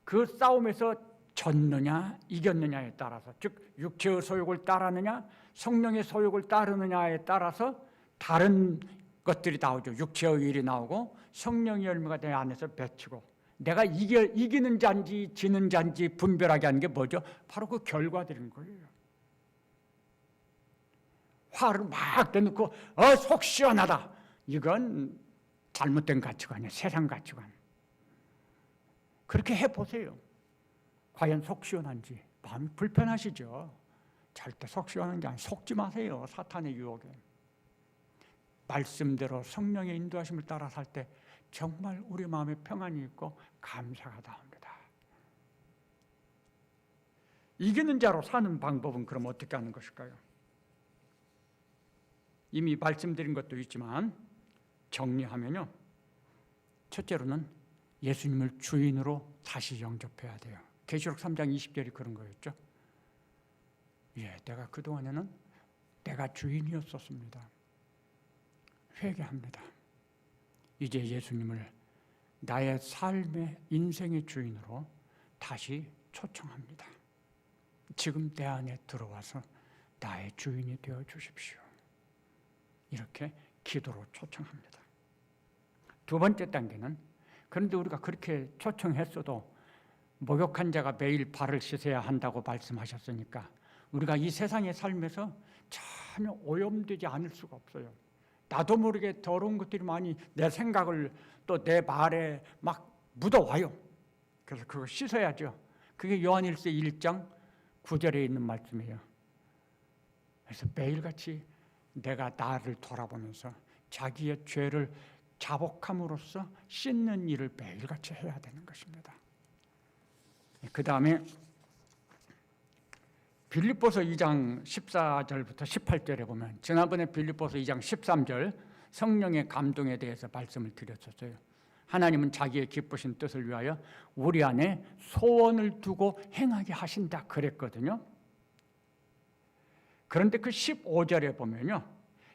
그 싸움에서 졌느냐 이겼느냐에 따라서, 즉 육체의 소욕을 따르느냐 성령의 소욕을 따르느냐에 따라서 다른 것들이 나오죠. 육체의 일이 나오고 성령의 열매가 내 안에서 맺히고, 내가 이기는 자인지 지는 자인지 분별하게 하는 게 뭐죠? 바로 그 결과들인 거예요. 화를 막 내놓고 속 시원하다, 이건 잘못된 가치관이에요. 세상 가치관. 그렇게 해보세요. 과연 속 시원한지. 마음이 불편하시죠? 절대 속 시원한지 아니, 속지 마세요. 사탄의 유혹에. 말씀대로 성령의 인도하심을 따라 살 때 정말 우리 마음에 평안이 있고 감사가 나옵니다. 이기는 자로 사는 방법은 그럼 어떻게 하는 것일까요? 이미 말씀드린 것도 있지만 정리하면요, 첫째로는 예수님을 주인으로 다시 영접해야 돼요. 계시록 3장 20절이 그런 거였죠. 내가 그동안에는 내가 주인이었었습니다. 회개합니다. 이제 예수님을 나의 삶의 인생의 주인으로 다시 초청합니다. 지금 내 안에 들어와서 나의 주인이 되어 주십시오. 이렇게 기도로 초청합니다. 두 번째 단계는, 그런데 우리가 그렇게 초청했어도 목욕한 자가 매일 발을 씻어야 한다고 말씀하셨으니까 우리가 이 세상의 삶에서 전혀 오염되지 않을 수가 없어요. 나도 모르게 더러운 것들이 많이 내 생각을 또 내 말에 막 묻어와요. 그래서 그거 씻어야죠. 그게 요한일서 1장 9절에 있는 말씀이에요. 그래서 매일같이 내가 나를 돌아보면서 자기의 죄를 자복함으로써 씻는 일을 매일같이 해야 되는 것입니다. 그 다음에 빌립보서 2장 14절부터 18절에 보면, 지난번에 빌립보서 2장 13절 성령의 감동에 대해서 말씀을 드렸었어요. 하나님은 자기의 기쁘신 뜻을 위하여 우리 안에 소원을 두고 행하게 하신다 그랬거든요. 그런데 그 15절에 보면요,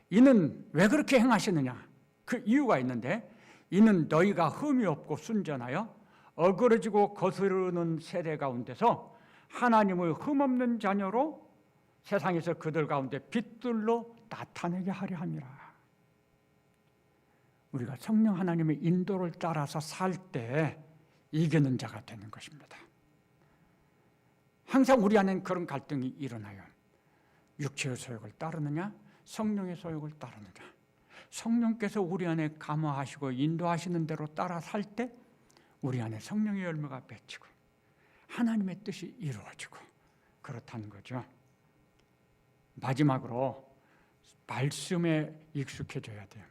이는 왜 그렇게 행하시느냐, 그 이유가 있는데, 이는 너희가 흠이 없고 순전하여 어그러지고 거스르는 세대 가운데서 하나님의 흠없는 자녀로 세상에서 그들 가운데 빛들로 나타내게 하려 함이라. 우리가 성령 하나님의 인도를 따라서 살 때 이기는 자가 되는 것입니다. 항상 우리 안에는 그런 갈등이 일어나요. 육체의 소욕을 따르느냐 성령의 소욕을 따르느냐. 성령께서 우리 안에 감화하시고 인도하시는 대로 따라 살 때 우리 안에 성령의 열매가 맺히고 하나님의 뜻이 이루어지고 그렇다는 거죠. 마지막으로 말씀에 익숙해져야 돼요.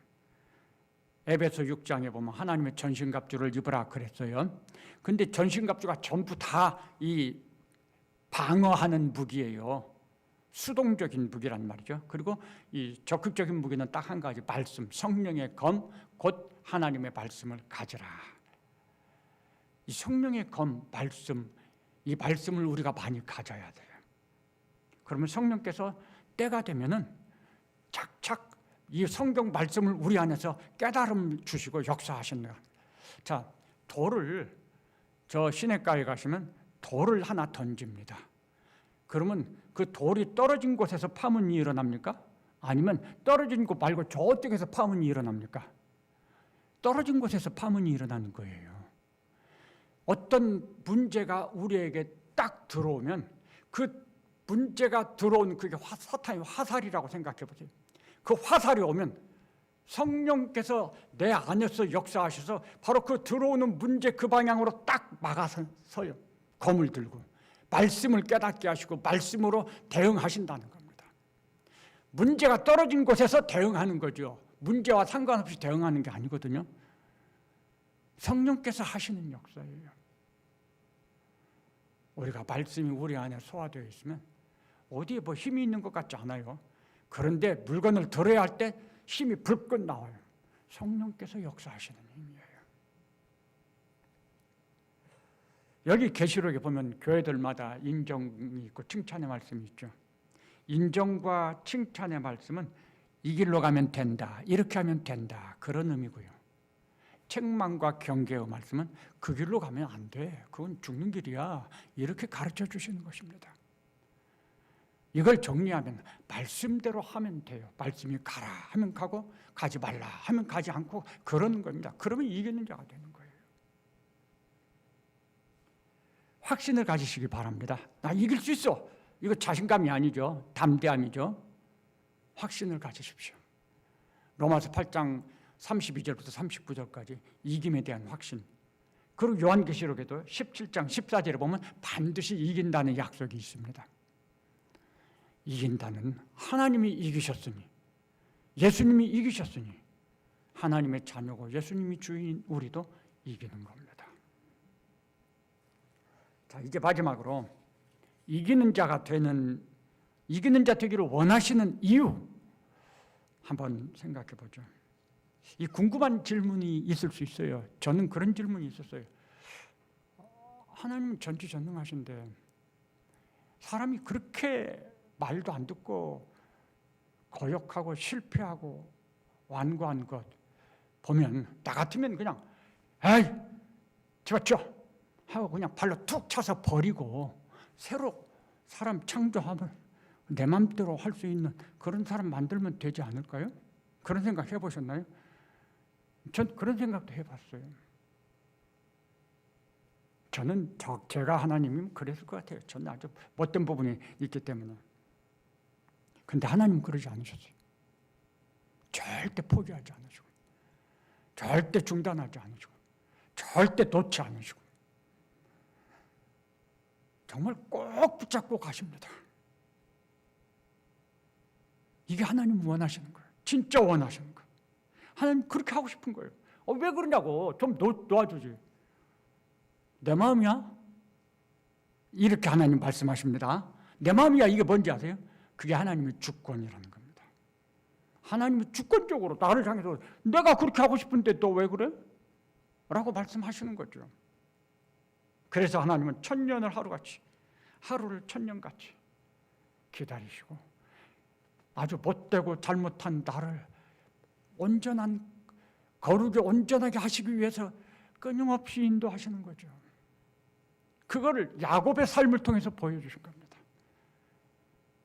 에베소 6장에 보면 하나님의 전신갑주를 입으라 그랬어요. 근데 전신갑주가 전부 다 이 방어하는 무기예요. 수동적인 무기란 말이죠. 그리고 이 적극적인 무기는 딱 한 가지, 말씀, 성령의 검, 곧 하나님의 말씀을 가지라. 이 성령의 검, 말씀, 이 말씀을 우리가 많이 가져야 돼요. 그러면 성령께서 때가 되면은 착착 이 성경 말씀을 우리 안에서 깨달음 주시고 역사하시는 거예요. 자, 돌을, 저 시냇가에 가시면 돌을 하나 던집니다. 그러면 그 돌이 떨어진 곳에서 파문이 일어납니까? 아니면 떨어진 곳 말고 저쪽에서 파문이 일어납니까? 떨어진 곳에서 파문이 일어나는 거예요. 어떤 문제가 우리에게 딱 들어오면 그 문제가 들어온 그게 사탄의 화살이라고 생각해 보세요. 그 화살이 오면 성령께서 내 안에서 역사하셔서 바로 그 들어오는 문제 그 방향으로 딱 막아서요. 검을 들고 말씀을 깨닫게 하시고 말씀으로 대응하신다는 겁니다. 문제가 떨어진 곳에서 대응하는 거죠. 문제와 상관없이 대응하는 게 아니거든요. 성령께서 하시는 역사예요. 우리가 말씀이 우리 안에 소화되어 있으면 어디에 뭐 힘이 있는 것 같지 않아요. 그런데 물건을 들어야 할 때 힘이 불끈 나와요. 성령께서 역사하시는 힘이에요. 여기 계시록에 보면 교회들마다 인정이 있고 칭찬의 말씀이 있죠. 인정과 칭찬의 말씀은 이 길로 가면 된다, 이렇게 하면 된다, 그런 의미고요. 책망과 경계의 말씀은 그 길로 가면 안 돼, 그건 죽는 길이야, 이렇게 가르쳐 주시는 것입니다. 이걸 정리하면 말씀대로 하면 돼요. 말씀이 가라 하면 가고 가지 말라 하면 가지 않고 그러는 겁니다. 그러면 이기는 자가 되는 거예요. 확신을 가지시기 바랍니다. 나 이길 수 있어. 이거 자신감이 아니죠. 담대함이죠. 확신을 가지십시오. 로마서 8장 32절부터 39절까지 이김에 대한 확신. 그리고 요한계시록에도 17장 14절에 보면 반드시 이긴다는 약속이 있습니다. 이긴다는 하나님이 이기셨으니, 예수님이 이기셨으니 하나님의 자녀고 예수님이 주인인 우리도 이기는 겁니다. 자, 이제 마지막으로 이기는 자 되기를 원하시는 이유 한번 생각해 보죠. 이 궁금한 질문이 있을 수 있어요. 저는 그런 질문이 있었어요. 하나님은 전지전능하신데 사람이 그렇게 말도 안 듣고 거역하고 실패하고 완고한 것 보면 나 같으면 그냥 에이 집어쳐 하고 그냥 발로 툭 차서 버리고 새로 사람 창조하면 내 맘대로 할 수 있는 그런 사람 만들면 되지 않을까요? 그런 생각 해보셨나요? 전 그런 생각도 해봤어요. 저는 제가 하나님이면 그랬을 것 같아요. 저는 아주 못된 부분이 있기 때문에. 근데 하나님은 그러지 않으셨어요. 절대 포기하지 않으시고 절대 중단하지 않으시고 절대 놓지 않으시고 정말 꼭 붙잡고 가십니다. 이게 하나님 원하시는 거예요. 진짜 원하시는 거예요. 하나님 그렇게 하고 싶은 거예요. 왜 그러냐고. 좀 놓아주지. 내 마음이야? 이렇게 하나님 말씀하십니다. 내 마음이야. 이게 뭔지 아세요? 그게 하나님의 주권이라는 겁니다. 하나님이 주권적으로 나를 향해서 내가 그렇게 하고 싶은데 너 왜 그래? 라고 말씀하시는 거죠. 그래서 하나님은 천년을 하루같이, 하루를 천년같이 기다리시고 아주 못되고 잘못한 나를 온전한 거룩에 온전하게 하시기 위해서 끊임없이 인도하시는 거죠. 그거를 야곱의 삶을 통해서 보여주신 겁니다.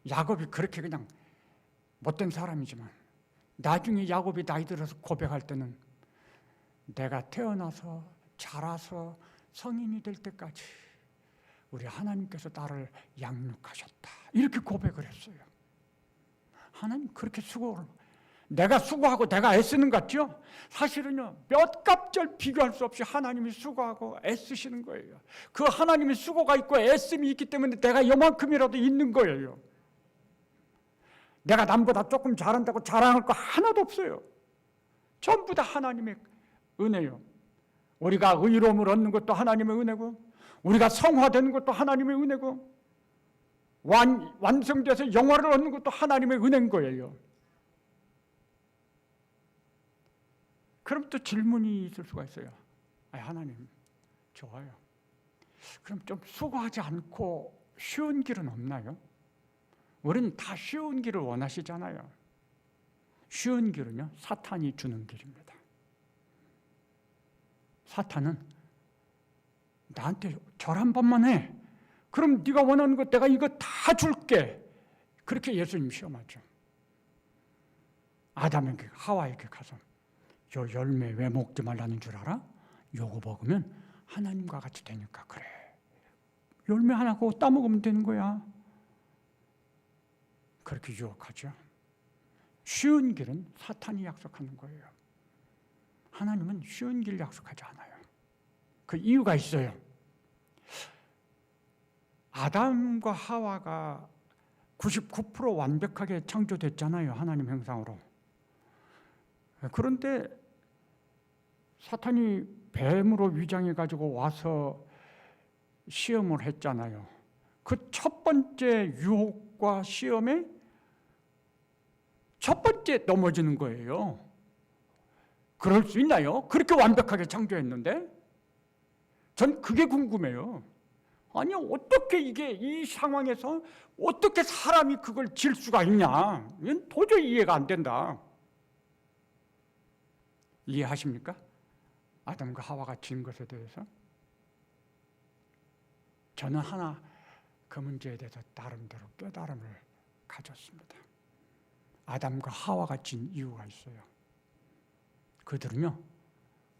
야곱이 그렇게 그냥 못된 사람이지만 나중에 야곱이 나이 들어서 고백할 때는 내가 태어나서 자라서 성인이 될 때까지 우리 하나님께서 나를 양육하셨다. 이렇게 고백을 했어요. 하나님 그렇게 수고를, 내가 수고하고 내가 애쓰는 것 같죠? 사실은요, 몇 갑절 비교할 수 없이 하나님이 수고하고 애쓰시는 거예요. 그 하나님의 수고가 있고 애씀이 있기 때문에 내가 요만큼이라도 있는 거예요. 내가 남보다 조금 잘한다고 자랑할 거 하나도 없어요. 전부 다 하나님의 은혜요. 우리가 의로움을 얻는 것도 하나님의 은혜고, 우리가 성화되는 것도 하나님의 은혜고, 완성돼서 영화를 얻는 것도 하나님의 은혜인 거예요. 그럼 또 질문이 있을 수가 있어요. 하나님, 좋아요. 그럼 좀 수고하지 않고 쉬운 길은 없나요? 우리는 다 쉬운 길을 원하시잖아요. 쉬운 길은요, 사탄이 주는 길입니다. 사탄은 나한테 절 한 번만 해. 그럼 네가 원하는 것 내가 이거 다 줄게. 그렇게 예수님 시험하죠. 아담에게 하와에게 가서 요 열매 왜 먹지 말라는 줄 알아? 요거 먹으면 하나님과 같이 되니까 그래. 열매 하나 그거 따먹으면 되는 거야. 그렇게 유혹하죠. 쉬운 길은 사탄이 약속하는 거예요. 하나님은 쉬운 길 약속하지 않아요. 그 이유가 있어요. 아담과 하와가 99% 완벽하게 창조됐잖아요. 하나님 형상으로. 그런데 사탄이 뱀으로 위장해가지고 와서 시험을 했잖아요. 그 첫 번째 유혹과 시험에 첫 번째 넘어지는 거예요. 그럴 수 있나요? 그렇게 완벽하게 창조했는데? 전 그게 궁금해요. 아니, 어떻게 이 상황에서 어떻게 사람이 그걸 질 수가 있냐? 이건 도저히 이해가 안 된다. 이해하십니까? 아담과 하와가 진 것에 대해서? 저는 하나 그 문제에 대해서 나름대로 깨달음을 가졌습니다. 아담과 하와가 진 이유가 있어요. 그들은요,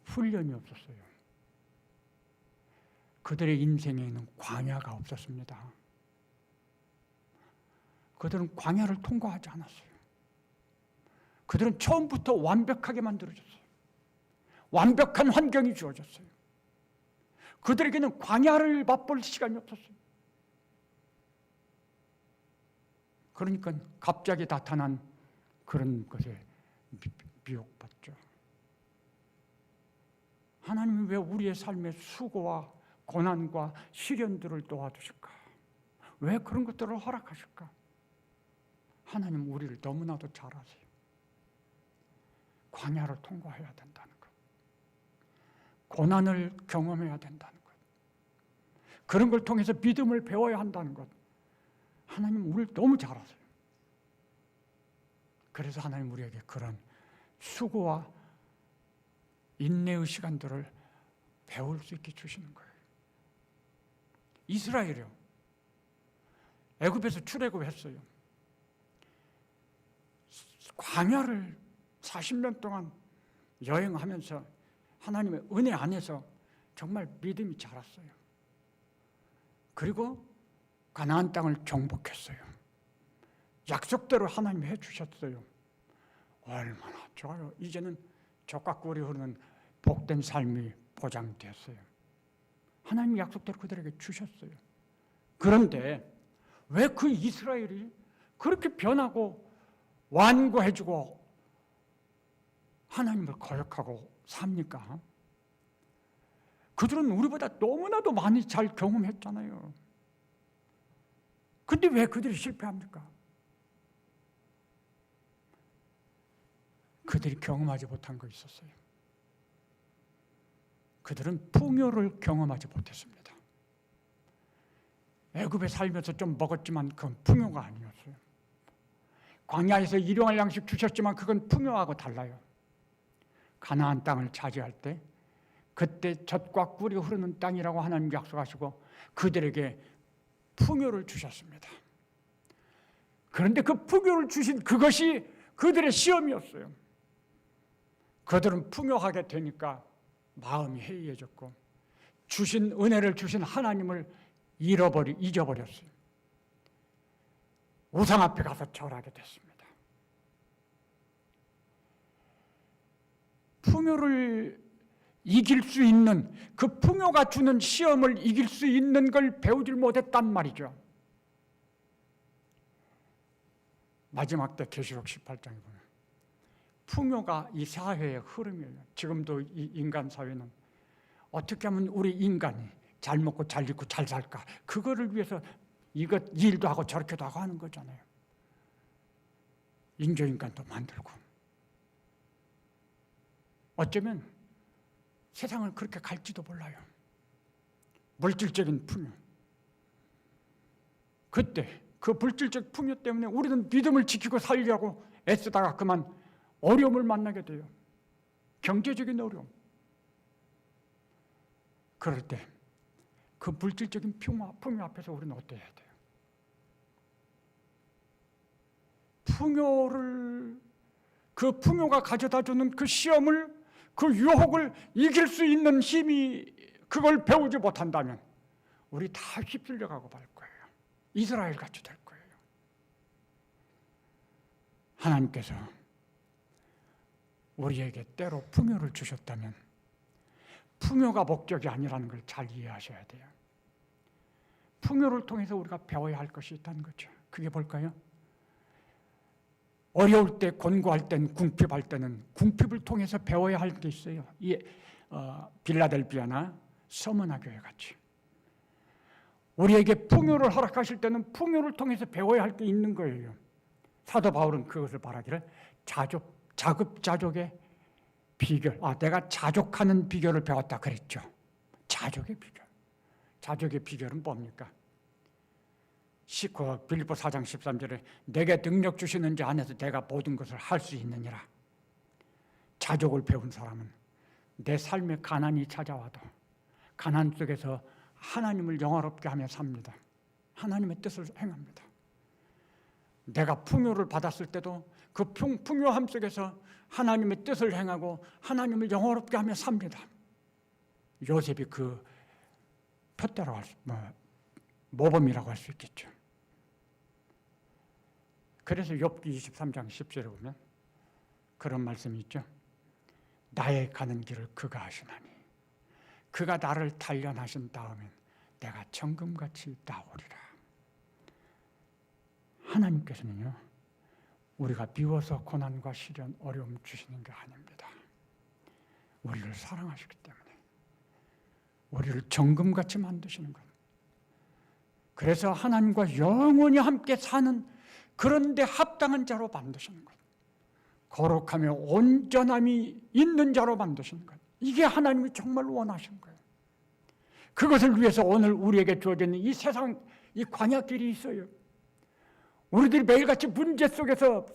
훈련이 없었어요. 그들의 인생에는 광야가 없었습니다. 그들은 광야를 통과하지 않았어요. 그들은 처음부터 완벽하게 만들어졌어요. 완벽한 환경이 주어졌어요. 그들에게는 광야를 맛볼 시간이 없었어요. 그러니까 갑자기 나타난 그런 것에 미혹받죠. 하나님은 왜 우리의 삶의 수고와 고난과 시련들을 도와주실까? 왜 그런 것들을 허락하실까? 하나님 우리를 너무나도 잘 아세요. 광야를 통과해야 된다는 것, 고난을 경험해야 된다는 것, 그런 걸 통해서 믿음을 배워야 한다는 것, 하나님 우리를 너무 잘 아세요. 그래서 하나님 우리에게 그런 수고와 인내의 시간들을 배울 수 있게 주시는 거예요. 이스라엘이요, 애굽에서 출애굽했어요. 광야를 40년 동안 여행하면서 하나님의 은혜 안에서 정말 믿음이 자랐어요. 그리고 가나안 땅을 정복했어요. 약속대로 하나님이 해주셨어요. 얼마나 좋아요. 이제는 젖과 꿀이 흐르는 복된 삶이 보장됐어요. 하나님 약속대로 그들에게 주셨어요. 그런데 왜 그 이스라엘이 그렇게 변하고 완고해지고 하나님을 거역하고 삽니까? 그들은 우리보다 너무나도 많이 잘 경험했잖아요. 근데 왜 그들이 실패합니까? 그들이 경험하지 못한 거 있었어요. 그들은 풍요를 경험하지 못했습니다. 애굽에 살면서 좀 먹었지만 그건 풍요가 아니었어요. 광야에서 일용할 양식 주셨지만 그건 풍요하고 달라요. 가나안 땅을 차지할 때 그때 젖과 꿀이 흐르는 땅이라고 하나님 약속하시고 그들에게 풍요를 주셨습니다. 그런데 그 풍요를 주신 그것이 그들의 시험이었어요. 그들은 풍요하게 되니까 마음이 해이해졌고 주신 은혜를 주신 하나님을 잊어버렸어요. 우상 앞에 가서 절하게 됐습니다. 풍요를 이길 수 있는, 그 풍요가 주는 시험을 이길 수 있는 걸 배우질 못했단 말이죠. 마지막 때 계시록 18장에 보면 풍요가 이 사회의 흐름이에요. 지금도 이 인간 사회는 어떻게 하면 우리 인간이 잘 먹고 잘 입고 잘 살까, 그거를 위해서 이것 일도 하고 저렇게도 하고 하는 거잖아요. 인조인간도 만들고. 어쩌면 세상을 그렇게 갈지도 몰라요. 물질적인 풍요. 그때 그 물질적 풍요 때문에 우리는 믿음을 지키고 살려고 애쓰다가 그만 어려움을 만나게 돼요. 경제적인 어려움. 그럴 때 그 물질적인 풍요 앞에서 우리는 어때야 돼요? 그 풍요가 가져다주는 그 시험을, 그 유혹을 이길 수 있는 힘이, 그걸 배우지 못한다면 우리 다 휩쓸려 가고 말 거예요. 이스라엘 같이 될 거예요. 하나님께서 우리에게 때로 풍요를 주셨다면 풍요가 목적이 아니라는 걸 잘 이해하셔야 돼요. 풍요를 통해서 우리가 배워야 할 것이 있다는 거죠. 그게 뭘까요? 어려울 때, 곤고할 땐, 궁핍할 때는 궁핍을 통해서 배워야 할 게 있어요. 빌라델비아나 서머나 교회 같이 우리에게 풍요를 허락하실 때는 풍요를 통해서 배워야 할 게 있는 거예요. 사도 바울은 그것을 말하기를 자급자족의 비결, 내가 자족하는 비결을 배웠다 그랬죠. 자족의 비결. 자족의 비결은 뭡니까? 빌립보 4장 13절에 내게 능력 주시는 자 안에서 내가 모든 것을 할 수 있느니라. 자족을 배운 사람은 내 삶에 가난이 찾아와도 가난 속에서 하나님을 영화롭게 하며 삽니다. 하나님의 뜻을 행합니다. 내가 풍요를 받았을 때도 그 풍요함 속에서 하나님의 뜻을 행하고 하나님을 영화롭게 하며 삽니다. 요셉이 그 표대로 모범이라고 할 수 있겠죠. 그래서 욥기 23장 10절에 보면 그런 말씀이 있죠. 나의 가는 길을 그가 하시나니 그가 나를 단련하신 다음엔 내가 정금같이 나오리라. 하나님께서는요, 우리가 미워서 고난과 시련, 어려움 주시는 게 아닙니다. 우리를 사랑하시기 때문에 우리를 정금같이 만드시는 것. 그래서 하나님과 영원히 함께 사는 그런 데 합당한 자로 만드시는 것. 거룩하며 온전함이 있는 자로 만드시는 것. 이게 하나님이 정말 원하시는 거예요. 그것을 위해서 오늘 우리에게 주어진 이 세상, 이 광야길이 있어요. 우리들이 매일같이 문제 속에서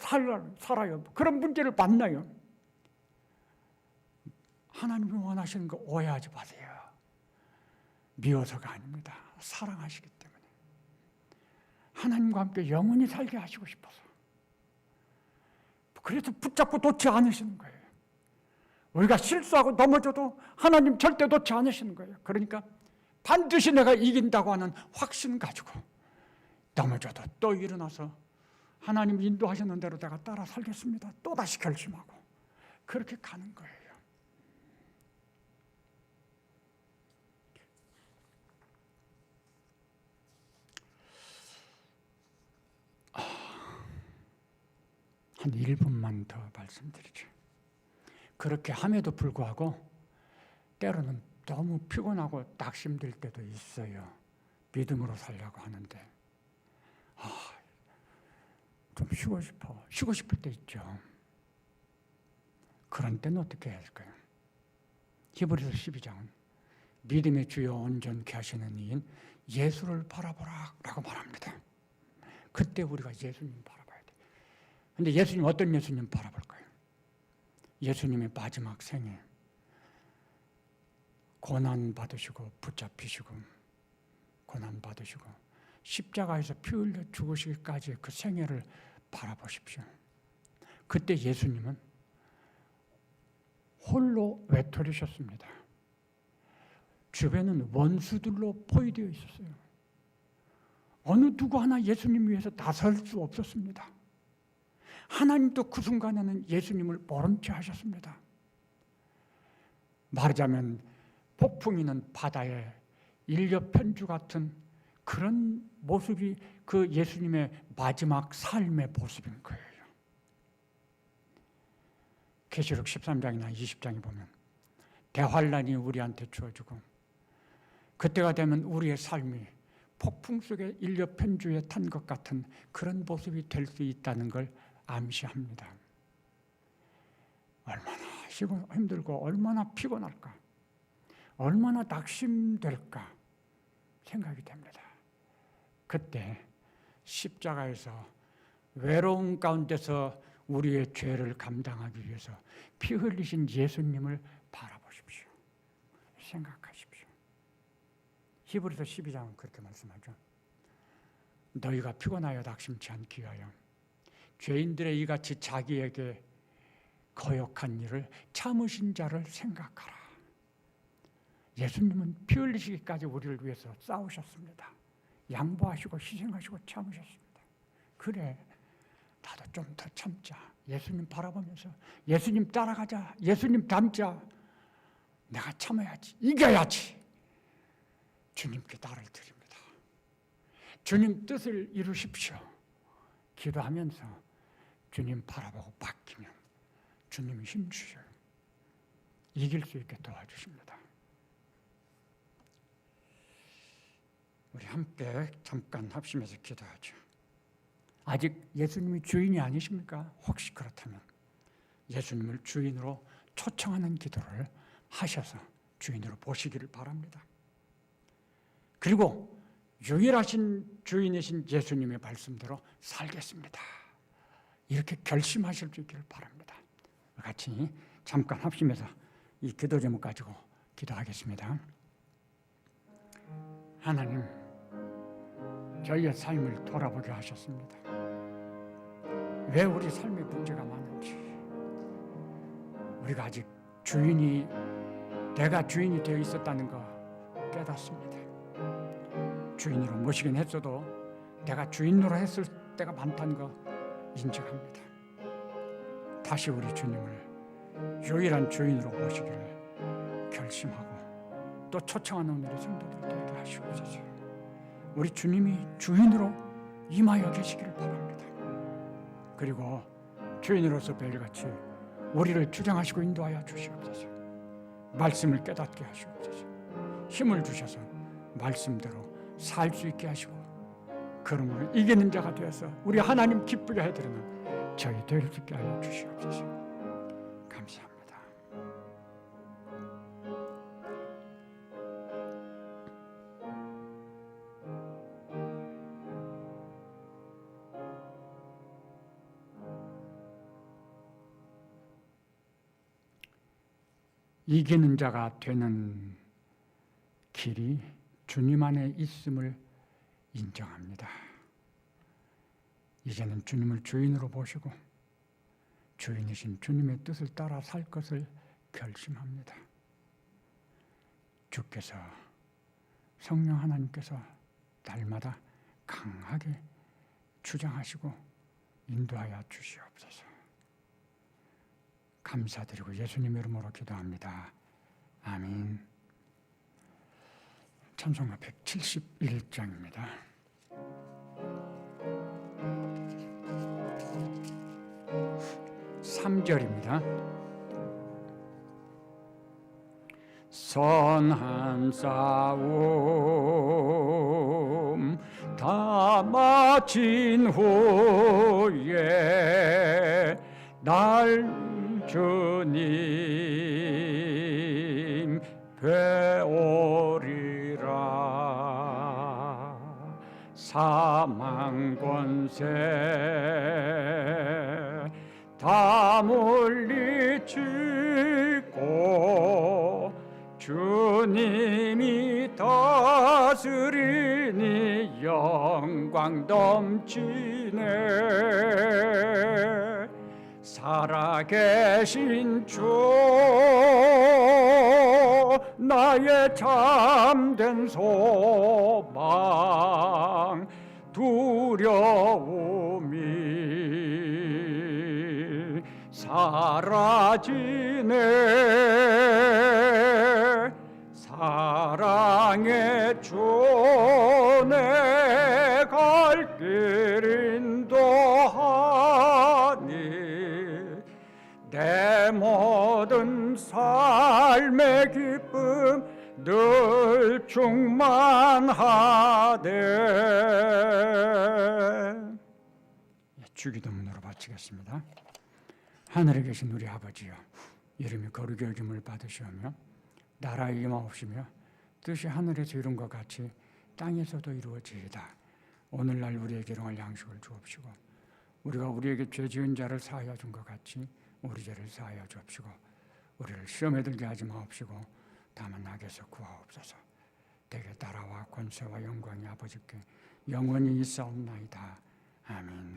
살아요. 그런 문제를 만나요. 하나님이 원하시는 거 오해하지 마세요. 미워서가 아닙니다. 사랑하시기 때문에. 하나님과 함께 영원히 살게 하시고 싶어서. 그래서 붙잡고 놓지 않으시는 거예요. 우리가 실수하고 넘어져도 하나님 절대 놓지 않으시는 거예요. 그러니까 반드시 내가 이긴다고 하는 확신 가지고 넘어져도 또 일어나서 하나님 인도하시는 대로 내가 따라 살겠습니다. 또다시 결심하고 그렇게 가는 거예요. 한 1분만 더 말씀드리죠. 그렇게 함에도 불구하고 때로는 너무 피곤하고 낙심될 때도 있어요. 믿음으로 살려고 하는데 좀 쉬고 싶을 때 있죠. 그런 때는 어떻게 해야 할까요? 히브리서 12장은 믿음의 주요 온전케 하시는 이인 예수를 바라보라 라고 말합니다. 그때 우리가 예수님 바라봐야 돼요. 근데 예수님, 어떤 예수님 바라볼까요? 예수님의 마지막 생에 고난 받으시고 붙잡히시고 고난 받으시고 십자가에서 피 흘려 죽으시기까지의 그 생애를 바라보십시오. 그때 예수님은 홀로 외톨이셨습니다. 주변은 원수들로 포위되어 있었어요. 어느 누구 하나 예수님 위해서 나설 수 없었습니다. 하나님도 그 순간에는 예수님을 모른 채 하셨습니다. 말하자면 폭풍이는 바다의 일렵편주 같은 그런 모습이 그 예수님의 마지막 삶의 모습인 거예요. 계시록 13장이나 20장에 보면 대환란이 우리한테 주어지고 그때가 되면 우리의 삶이 폭풍 속에 일렵편주에 탄 것 같은 그런 모습이 될 수 있다는 걸 암시합니다. 얼마나 힘들고 얼마나 피곤할까, 얼마나 낙심될까 생각이 됩니다. 그때 십자가에서 외로움 가운데서 우리의 죄를 감당하기 위해서 피 흘리신 예수님을 바라보십시오. 생각하십시오. 히브리서 12장은 그렇게 말씀하죠. 너희가 피곤하여 낙심치 않기 위하여 죄인들의 이같이 자기에게 거역한 일을 참으신 자를 생각하라. 예수님은 피 흘리시기까지 우리를 위해서 싸우셨습니다. 양보하시고 희생하시고 참으셨습니다. 그래, 나도 좀 더 참자. 예수님 바라보면서 예수님 따라가자. 예수님 닮자. 내가 참아야지. 이겨야지. 주님께 나를 드립니다. 주님 뜻을 이루십시오. 기도하면서 주님 바라보고 바뀌면 주님이 힘주셔요. 이길 수 있게 도와주십니다. 우리 함께 잠깐 합심해서 기도하죠. 아직 예수님이 주인이 아니십니까? 혹시 그렇다면 예수님을 주인으로 초청하는 기도를 하셔서 주인으로 보시기를 바랍니다. 그리고 유일하신 주인이신 예수님의 말씀대로 살겠습니다. 이렇게 결심하실 수 있기를 바랍니다. 같이 잠깐 합심해서 이 기도 제목 가지고 기도하겠습니다. 하나님, 저희의 삶을 돌아보게 하셨습니다. 왜 우리 삶에 문제가 많은지, 우리가 아직 내가 주인이 되어 있었다는 거 깨닫습니다. 주인으로 모시긴 했어도 내가 주인으로 했을 때가 많다는 거 인정합니다. 다시 우리 주님을 유일한 주인으로 모시기를 결심하고 또 초청하는 오늘의 성도들 되게 하시옵소서. 우리 주님이 주인으로 임하여 계시기를 바랍니다. 그리고 주인으로서 매일같이 우리를 주장하시고 인도하여 주시옵소서. 말씀을 깨닫게 하시옵소서. 힘을 주셔서 말씀대로 살 수 있게 하시고 그러므로 이기는 자가 되어서 우리 하나님 기쁘게 해드리는 저희 될 수 있게 하여 주시옵소서. 감사합니다. 이기는 자가 되는 길이 주님 안에 있음을 인정합니다. 이제는 주님을 주인으로 보시고 주인이신 주님의 뜻을 따라 살 것을 결심합니다. 주께서, 성령 하나님께서 날마다 강하게 주장하시고 인도하여 주시옵소서. 감사드리고 예수님의 이름으로 기도합니다. 아멘. 찬송가 171장입니다. (3절입니다) 선한 싸움 다 마친 후에 날 주님 배우리라. 사망 권세 다 물리치고 주님이 다스리니 영광 넘치네. 살아계신 주 나의 참된 소망 두려움이 사라지네. 사랑의 주 내 갈 길 인도하니 내 모든 삶의 기쁨 늘 충만하되. 주기도문으로 바치겠습니다. 하늘에 계신 우리 아버지여, 이름이 거룩히 여김을 받으시오며 나라의 임하옵시며 뜻이 하늘에서 이룬 것 같이 땅에서도 이루어지이다. 오늘날 우리에게 일용할 양식을 주옵시고 우리가 우리에게 죄 지은 자를 사하여 준 것 같이 우리 죄를 사하여 주옵시고 우리를 시험에 들게 하지 마옵시고 다만 악에서 구하옵소서. 대개 나라와 권세와 영광이 아버지께 영원히 있사옵나이다. 아멘.